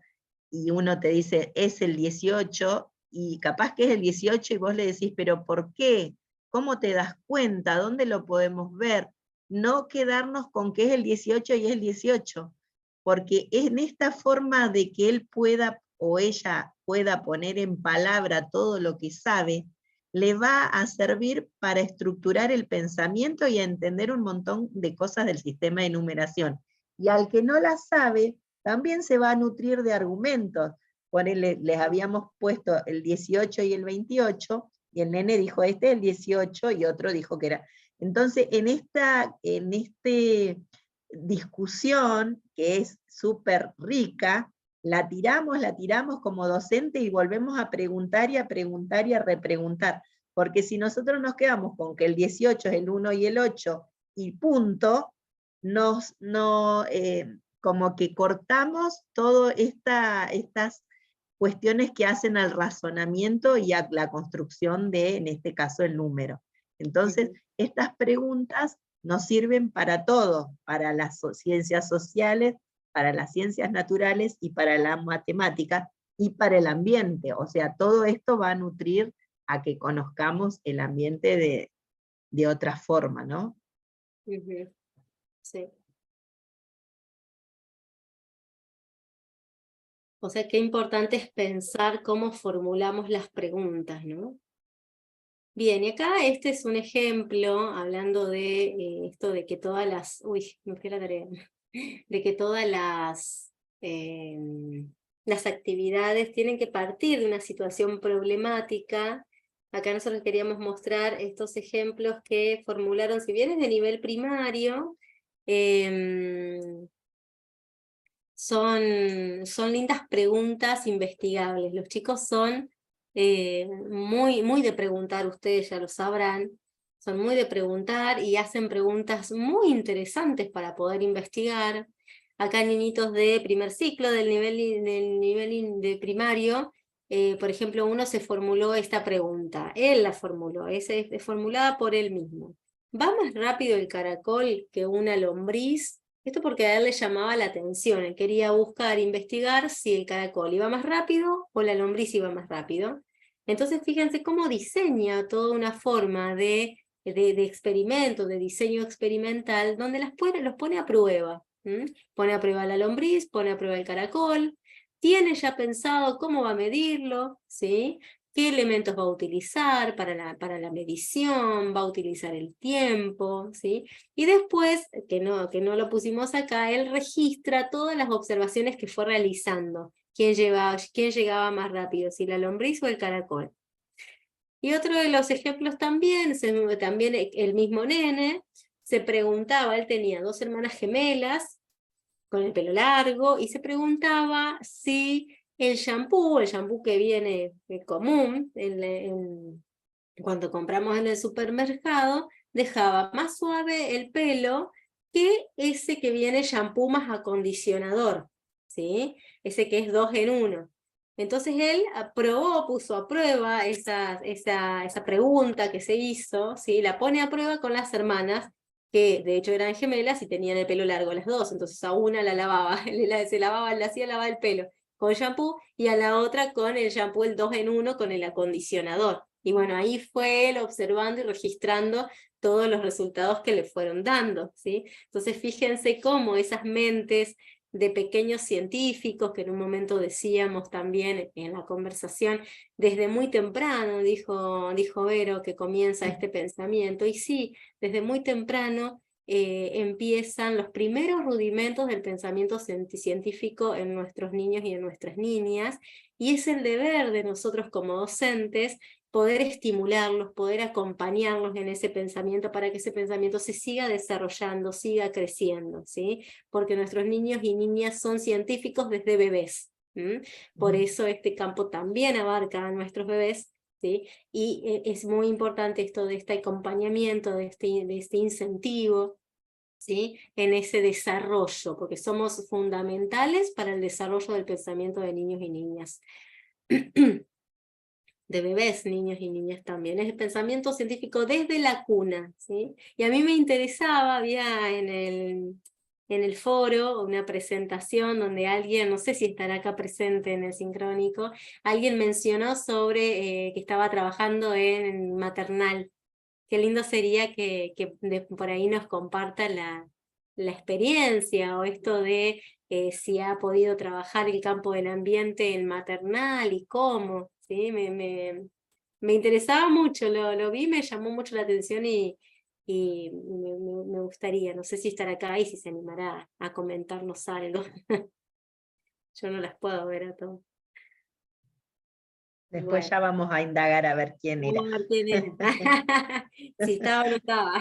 y uno te dice, es el 18, y capaz que es el 18, y vos le decís, pero ¿por qué? ¿Cómo te das cuenta? ¿Dónde lo podemos ver? No quedarnos con que es el 18 y es el 18, porque en esta forma de que él pueda o ella pueda poner en palabra todo lo que sabe, le va a servir para estructurar el pensamiento y a entender un montón de cosas del sistema de numeración. Y al que no la sabe, también se va a nutrir de argumentos. Les habíamos puesto el 18 y el 28, y el nene dijo, este es el 18, y otro dijo que era. Entonces, en esta discusión, que es súper rica, la tiramos como docente y volvemos a preguntar y a preguntar y a repreguntar. Porque si nosotros nos quedamos con que el 18 es el 1 y el 8 y punto, como que cortamos todas estas cuestiones que hacen al razonamiento y a la construcción de, en este caso, el número. Entonces, estas preguntas nos sirven para todo, para las ciencias sociales, para las ciencias naturales y para la matemática y para el ambiente. O sea, todo esto va a nutrir a que conozcamos el ambiente de otra forma, ¿no? Sí. O sea, qué importante es pensar cómo formulamos las preguntas, ¿no? Bien, y acá este es un ejemplo, hablando de esto de que todas las... Uy, me fui a la tarea. De que todas las actividades tienen que partir de una situación problemática. Acá nosotros queríamos mostrar estos ejemplos que formularon, si bien es de nivel primario, son lindas preguntas investigables. Los chicos son muy de preguntar, ustedes ya lo sabrán, son muy de preguntar y hacen preguntas muy interesantes para poder investigar. Acá niñitos de primer ciclo, del nivel de primario, por ejemplo, uno se formuló esta pregunta, él la formuló, es formulada por él mismo. ¿Va más rápido el caracol que una lombriz? Esto porque a él le llamaba la atención, él quería buscar, investigar si el caracol iba más rápido o la lombriz iba más rápido. Entonces fíjense cómo diseña toda una forma de experimento, de diseño experimental, donde los pone a prueba. Pone a prueba la lombriz, pone a prueba el caracol, tiene ya pensado cómo va a medirlo, ¿sí? Qué elementos va a utilizar para la medición, va a utilizar el tiempo, ¿sí? Y después, que no lo pusimos acá, él registra todas las observaciones que fue realizando. Quién llegaba más rápido, si la lombriz o el caracol. Y otro de los ejemplos también el mismo nene se preguntaba, él tenía 2 hermanas gemelas con el pelo largo, y se preguntaba si el shampoo que viene común cuando compramos en el supermercado, dejaba más suave el pelo que ese que viene shampoo más acondicionador, ¿sí? Ese que es 2 en 1. Entonces él puso a prueba esa pregunta que se hizo, ¿sí? La pone a prueba con las hermanas, que de hecho eran gemelas y tenían el pelo largo las dos, entonces a una la lavaba, le hacía lavar el pelo con shampoo, y a la otra con el shampoo el 2 en 1 con el acondicionador. Y bueno, ahí fue él observando y registrando todos los resultados que le fueron dando, ¿sí? Entonces fíjense cómo esas mentes de pequeños científicos, que en un momento decíamos también en la conversación, desde muy temprano, dijo Vero, que comienza este pensamiento, y sí, desde muy temprano empiezan los primeros rudimentos del pensamiento científico en nuestros niños y en nuestras niñas, y es el deber de nosotros como docentes poder estimularlos, poder acompañarlos en ese pensamiento para que ese pensamiento se siga desarrollando, siga creciendo, ¿sí? Porque nuestros niños y niñas son científicos desde bebés. Por eso este campo también abarca a nuestros bebés, ¿sí? Y es muy importante esto de este acompañamiento, de este incentivo, ¿sí? En ese desarrollo, porque somos fundamentales para el desarrollo del pensamiento de niños y niñas. De bebés, niños y niñas también. Es el pensamiento científico desde la cuna, ¿sí? Y a mí me interesaba, había en el foro una presentación donde alguien, no sé si estará acá presente en el sincrónico, alguien mencionó sobre que estaba trabajando en maternal. Qué lindo sería que por ahí nos comparta la experiencia, o esto de si ha podido trabajar el campo del ambiente en maternal y cómo, ¿sí? Me interesaba mucho, lo vi, me llamó mucho la atención y me gustaría, no sé si estará acá y si se animará a comentarnos algo. Yo no las puedo ver a todos. Después Bueno. ya vamos a indagar a ver quién era. Vamos a ver quién era. Si estaba o no estaba.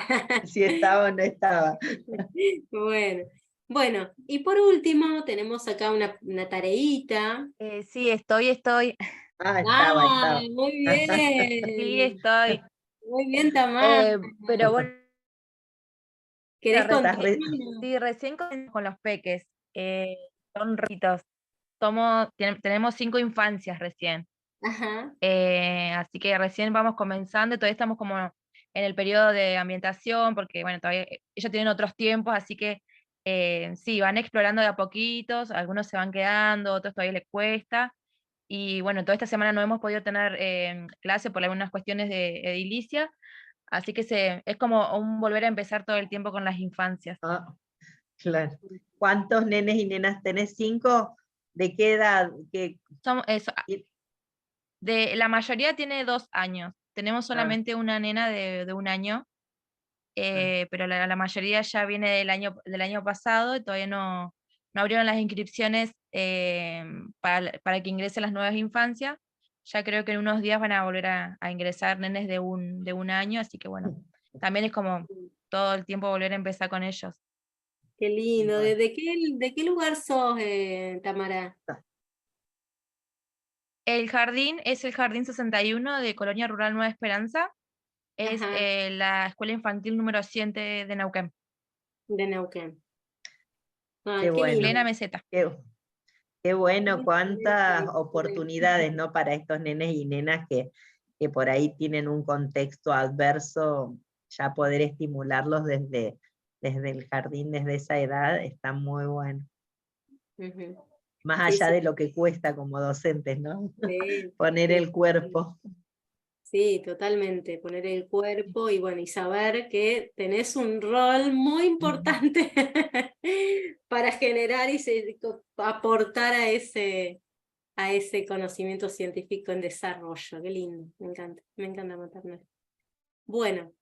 Si estaba o no estaba. Bueno, y por último tenemos acá una tareita. Sí, estoy. Estaba. Muy Sí, bien. estoy. Muy bien, Tamara. Pero bueno, ¿Querés Estás contarnos? sí, recién con los peques. Son ritos. tenemos 5 infancias recién. Ajá. Así que recién vamos comenzando, y todavía estamos como en el periodo de ambientación, porque bueno, todavía ellos tienen otros tiempos, así que sí, van explorando de a poquitos, algunos se van quedando, otros todavía les cuesta, y bueno, toda esta semana no hemos podido tener clase por algunas cuestiones de edilicia, así que es como un volver a empezar todo el tiempo con las infancias. Ah, claro. ¿Cuántos nenes y nenas tenés? 5. ¿De qué edad? La mayoría tiene 2 años. Tenemos solamente una nena de 1 año, pero la mayoría ya viene del año pasado, y todavía no abrieron las inscripciones para que ingresen las nuevas infancias. Ya creo que en unos días van a volver a ingresar nenes de 1 año, así que bueno, también es como todo el tiempo volver a empezar con ellos. Qué lindo. Bueno. ¿De qué lugar sos, Tamara? El jardín es el Jardín 61 de Colonia Rural Nueva Esperanza. Es Ajá. la escuela infantil número 100 de Neuquén. De Neuquén. Ay, Qué bueno. Plena meseta. Qué bueno, cuántas oportunidades, ¿no? Para estos nenes y nenas que por ahí tienen un contexto adverso, ya poder estimularlos desde el jardín, desde esa edad, está muy bueno. Ujú. Más Sí, allá sí. de lo que cuesta como docentes, ¿no? Sí, Poner sí, el cuerpo. sí, totalmente. Poner el cuerpo y bueno, y saber que tenés un rol muy importante para generar y aportar a ese conocimiento científico en desarrollo. Qué lindo, me encanta maternal. Bueno,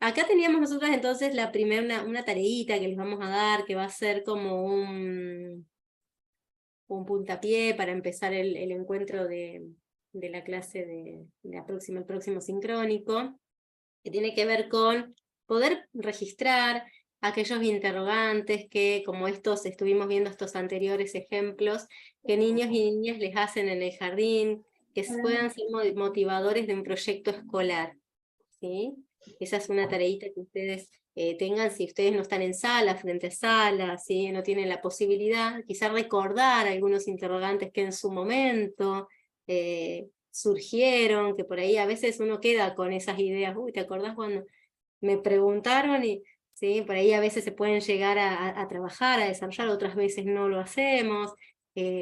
acá teníamos nosotras entonces la primera, una tareita que les vamos a dar, que va a ser como un puntapié para empezar el encuentro de la clase de el próximo sincrónico, que tiene que ver con poder registrar aquellos interrogantes que, como estuvimos viendo estos anteriores ejemplos, que niños y niñas les hacen en el jardín, que puedan ser motivadores de un proyecto escolar, ¿sí? Esa es una tareita que ustedes tengan, si ustedes no están en sala, frente a sala, ¿sí? No tienen la posibilidad, quizás recordar algunos interrogantes que en su momento surgieron, que por ahí a veces uno queda con esas ideas, uy, ¿te acordás cuando me preguntaron? Y ¿sí? Por ahí a veces se pueden llegar a trabajar, a desarrollar, otras veces no lo hacemos.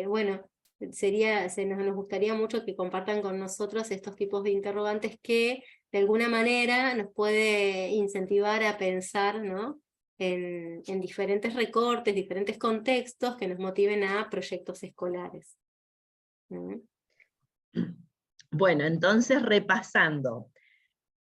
Bueno, nos gustaría mucho que compartan con nosotros estos tipos de interrogantes que de alguna manera nos puede incentivar a pensar, ¿no? en diferentes recortes, diferentes contextos que nos motiven a proyectos escolares. Bueno, entonces repasando,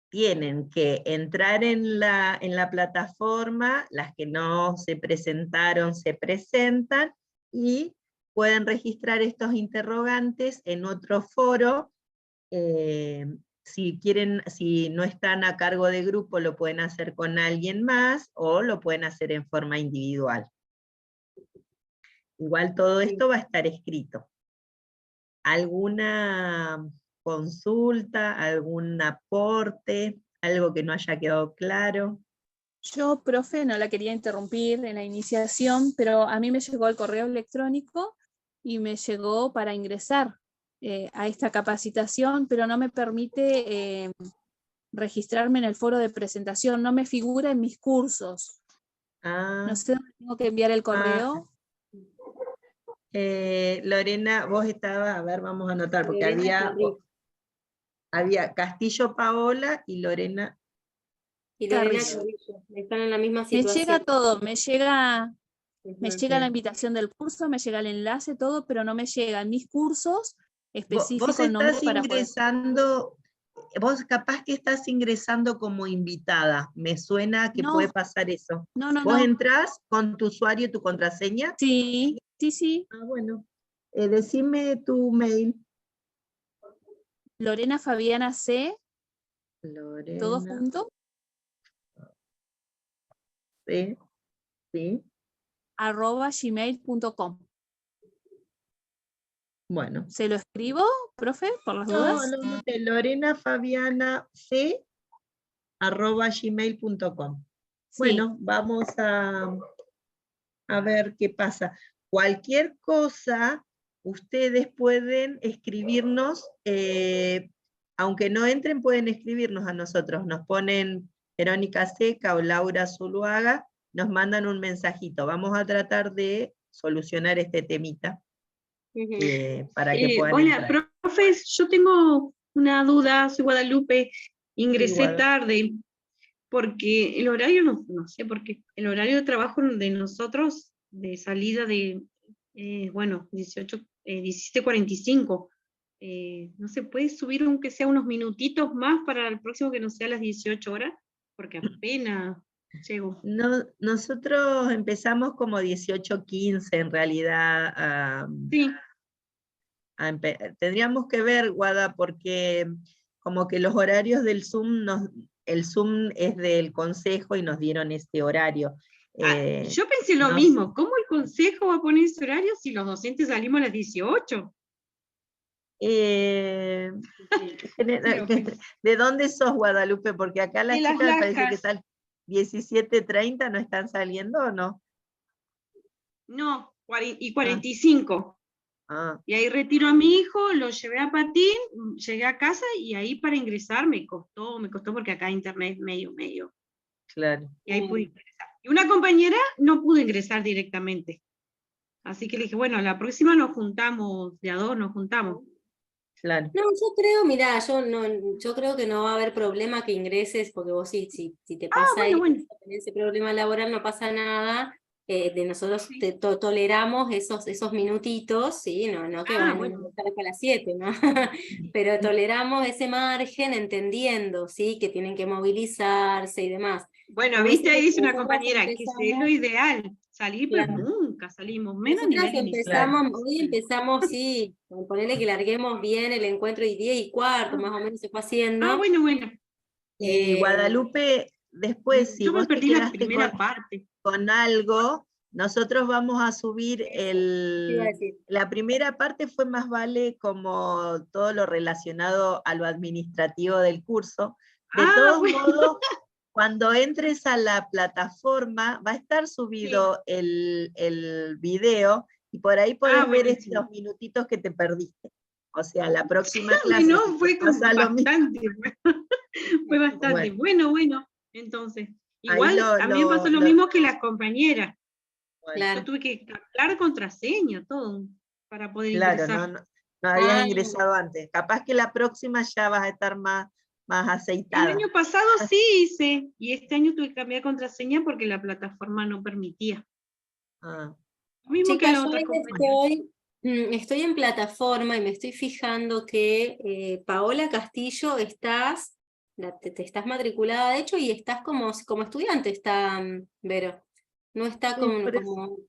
tienen que entrar en la plataforma, las que no se presentaron se presentan, y pueden registrar estos interrogantes en otro foro. Si quieren, si no están a cargo de grupo, lo pueden hacer con alguien más, o lo pueden hacer en forma individual. Igual todo esto va a estar escrito. ¿Alguna consulta, algún aporte, algo que no haya quedado claro? Yo, profe, no la quería interrumpir en la iniciación, pero a mí me llegó el correo electrónico y me llegó para ingresar a esta capacitación, pero no me permite registrarme en el foro de presentación, no me figura en mis cursos. No sé dónde tengo que enviar el correo. Lorena, vos estabas, a ver, vamos a anotar, porque había Castillo Paola y Lorena. Y Lorena Carrillo. Carrillo, están en la misma Me situación. llega todo, me llega Sí. la invitación del curso, me llega el enlace, todo, pero no me llegan mis cursos específicos. Vos estás ingresando, vos capaz que estás ingresando como invitada, me suena que puede pasar eso. No. ¿Vos entrás con tu usuario y tu contraseña? Sí. Ah, bueno, decime tu mail. Lorena Fabiana C. Lorena. ¿Todo junto? Sí. @gmail.com. Bueno. ¿Se lo escribo, profe, por las dudas? No, Lorena Fabiana C. @gmail.com. Sí. Bueno, vamos a ver qué pasa. Cualquier cosa, ustedes pueden escribirnos, aunque no entren, pueden escribirnos a nosotros, nos ponen Verónica Seca o Laura Zuluaga, nos mandan un mensajito. Vamos a tratar de solucionar este temita para que puedan Hola, entrar. profes, yo tengo una duda, soy Guadalupe, ingresé Guada. tarde, porque el horario, no sé por qué, el horario de trabajo de nosotros, de salida de, 17:45, ¿no se puede subir aunque sea unos minutitos más para el próximo que no sea las 18 horas? Porque apenas llego. No, nosotros empezamos como 18:15 en realidad. Sí. Tendríamos que ver, Guada, porque como que los horarios del Zoom, el Zoom es del consejo y nos dieron este horario. Yo pensé lo mismo, ¿cómo el consejo va a poner ese horario si los docentes salimos a las 18? ¿De dónde sos, Guadalupe? Porque acá las chicas me parece que están 17:30, ¿no están saliendo o no? No, y 45. Ah. Y ahí retiro a mi hijo, lo llevé a patín, llegué a casa y ahí para ingresar me costó porque acá internet es medio. Claro. Y ahí pude ingresar. Y una compañera no pudo ingresar directamente. Así que le dije, bueno, la próxima nos juntamos, de a dos nos juntamos. Claro. No, yo creo, mirá, yo creo que no va a haber problema que ingreses, porque vos si te pasa bueno. ese problema laboral no pasa nada, de nosotros toleramos esos minutitos, ¿sí? No que van a empezar a las 7, ¿no? Pero toleramos ese margen entendiendo, ¿sí? Que tienen que movilizarse y demás. Bueno, viste, ahí dice una compañera que es lo ideal, salir, pero nunca salimos, menos Nosotras nivel hoy empezamos, sí, ponerle que larguemos bien el encuentro y 10:15, más o menos se fue haciendo. Bueno. Y Guadalupe, después, si yo me vos te perdí la quedaste primera parte. con algo, nosotros vamos a subir la primera parte fue más vale como todo lo relacionado a lo administrativo del curso. De todos modos, cuando entres a la plataforma, va a estar subido el video, y por ahí podés ver estos minutitos que te perdiste. O sea, la próxima clase. No, fue bastante. Fue bastante. Bueno, entonces. Igual a mí me pasó lo mismo que las compañeras. Yo tuve que captar contraseña, todo, para poder ingresar. No habías ingresado antes. Capaz que la próxima ya vas a estar más aceitada. El año pasado sí hice, y este año tuve que cambiar contraseña porque la plataforma no permitía. Lo mismo que la otra compañera. Estoy en plataforma y me estoy fijando que Paola Castillo te estás matriculada, de hecho, y estás como estudiante, está Vero. No está con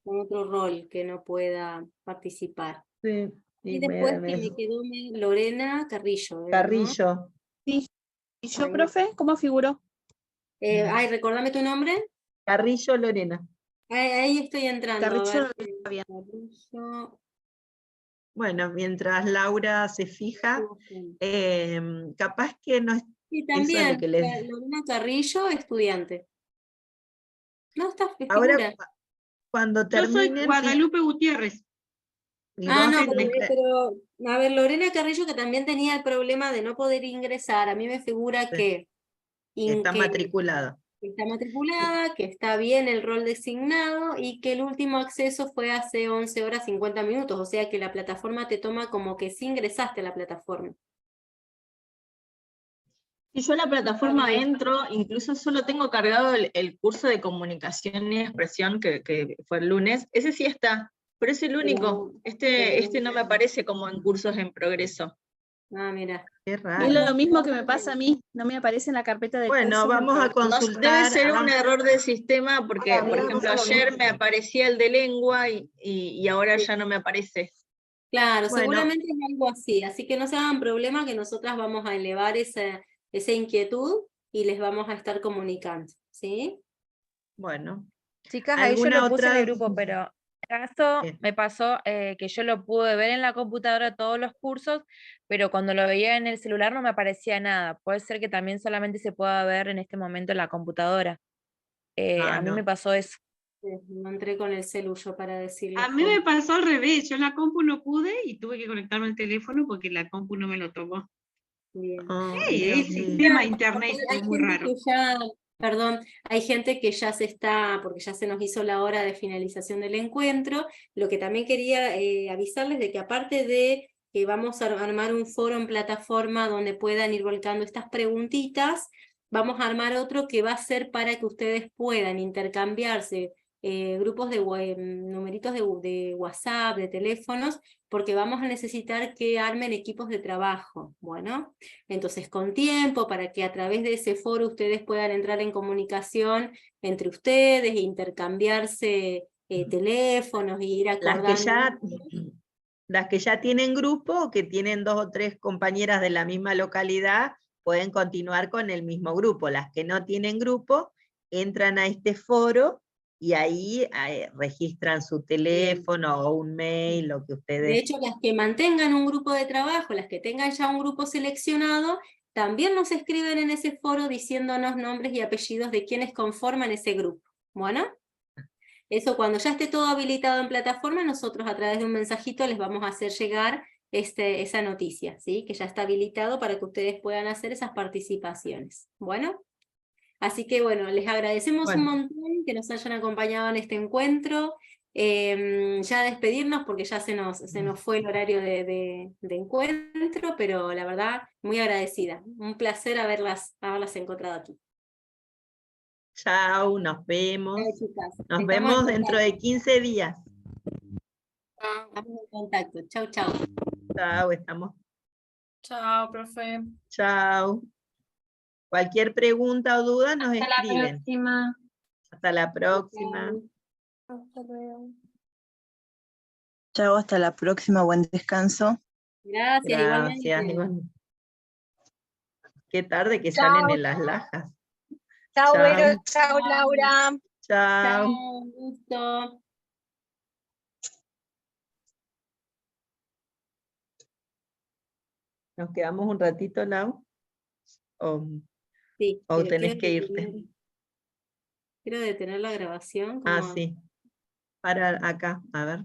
otro rol que no pueda participar. Sí, y después que me quedó Lorena Carrillo. Carrillo. ¿No? Sí. ¿Y yo, profe? ¿Cómo figuró? Recordame tu nombre. Carrillo Lorena. Ahí estoy entrando. Carrillo. Carrillo. Bueno, mientras Laura se fija, capaz que no es... Sí, también, Lorena Carrillo, estudiante. No, está figura. Ahora, cuando terminen... Yo soy Guadalupe Gutiérrez. No, pero a ver, Lorena Carrillo, que también tenía el problema de no poder ingresar, a mí me figura que... Está matriculada. Está matriculada, que está bien el rol designado y que el último acceso fue hace 11:50, o sea que la plataforma te toma como que sí ingresaste a la plataforma. Si yo a la plataforma entro, incluso solo tengo cargado el curso de comunicación y expresión que fue el lunes, ese sí está, pero es el único, este no me aparece como en cursos en progreso. Mira. Qué raro. Es lo mismo que me pasa a mí, no me aparece en la carpeta de cursos. Bueno, vamos a consultar. Debe ser un error del sistema, porque, por ejemplo, ayer me aparecía el de lengua y ahora ya no me aparece. Claro, seguramente es algo así que no se hagan problema, que nosotras vamos a elevar esa inquietud y les vamos a estar comunicando, ¿sí? Bueno. Chicas, ahí yo lo puse en el grupo, pero en caso me pasó que yo lo pude ver en la computadora todos los cursos, pero cuando lo veía en el celular no me aparecía nada. Puede ser que también solamente se pueda ver en este momento en la computadora. A mí me pasó eso. No entré con el celu yo para decirles. A mí me pasó al revés, yo en la compu no pude y tuve que conectarme al teléfono porque la compu no me lo tomó. Bien. El sistema internet es muy raro. Perdón, hay gente que ya se está, porque ya se nos hizo la hora de finalización del encuentro. Lo que también quería avisarles de que aparte de que vamos a armar un foro en plataforma donde puedan ir volcando estas preguntitas, vamos a armar otro que va a ser para que ustedes puedan intercambiarse grupos de numeritos de WhatsApp, de teléfonos, porque vamos a necesitar que armen equipos de trabajo. Bueno, entonces con tiempo, para que a través de ese foro ustedes puedan entrar en comunicación entre ustedes e intercambiarse teléfonos y ir acordando. Las que ya tienen grupo o que tienen 2 o 3 compañeras de la misma localidad pueden continuar con el mismo grupo. Las que no tienen grupo entran a este foro y ahí registran su teléfono o un mail, lo que ustedes... De hecho, las que mantengan un grupo de trabajo, las que tengan ya un grupo seleccionado, también nos escriben en ese foro diciéndonos nombres y apellidos de quienes conforman ese grupo. Bueno, eso cuando ya esté todo habilitado en plataforma, nosotros a través de un mensajito les vamos a hacer llegar esa noticia, ¿sí? Que ya está habilitado para que ustedes puedan hacer esas participaciones. Bueno, así que bueno, les agradecemos un montón que nos hayan acompañado en este encuentro. Ya despedirnos porque ya se nos fue el horario de encuentro, pero la verdad, muy agradecida. Un placer haberlas encontrado aquí. Chao, nos vemos. Chicas, nos vemos dentro de 15 días. Estamos en contacto. Chau, chau. Chao, estamos. Chao, profe. Chao. Cualquier pregunta o duda nos escriben. Hasta la próxima. Hasta luego. Chao, hasta la próxima, buen descanso. Gracias, igualmente. Qué tarde que salen en las lajas. Chao, Vero, chao, Laura. Chao. Un gusto. ¿Nos quedamos un ratito, Lau? Sí, ¿O tenés que irte? Quiero detener la grabación. Sí. Para acá, a ver.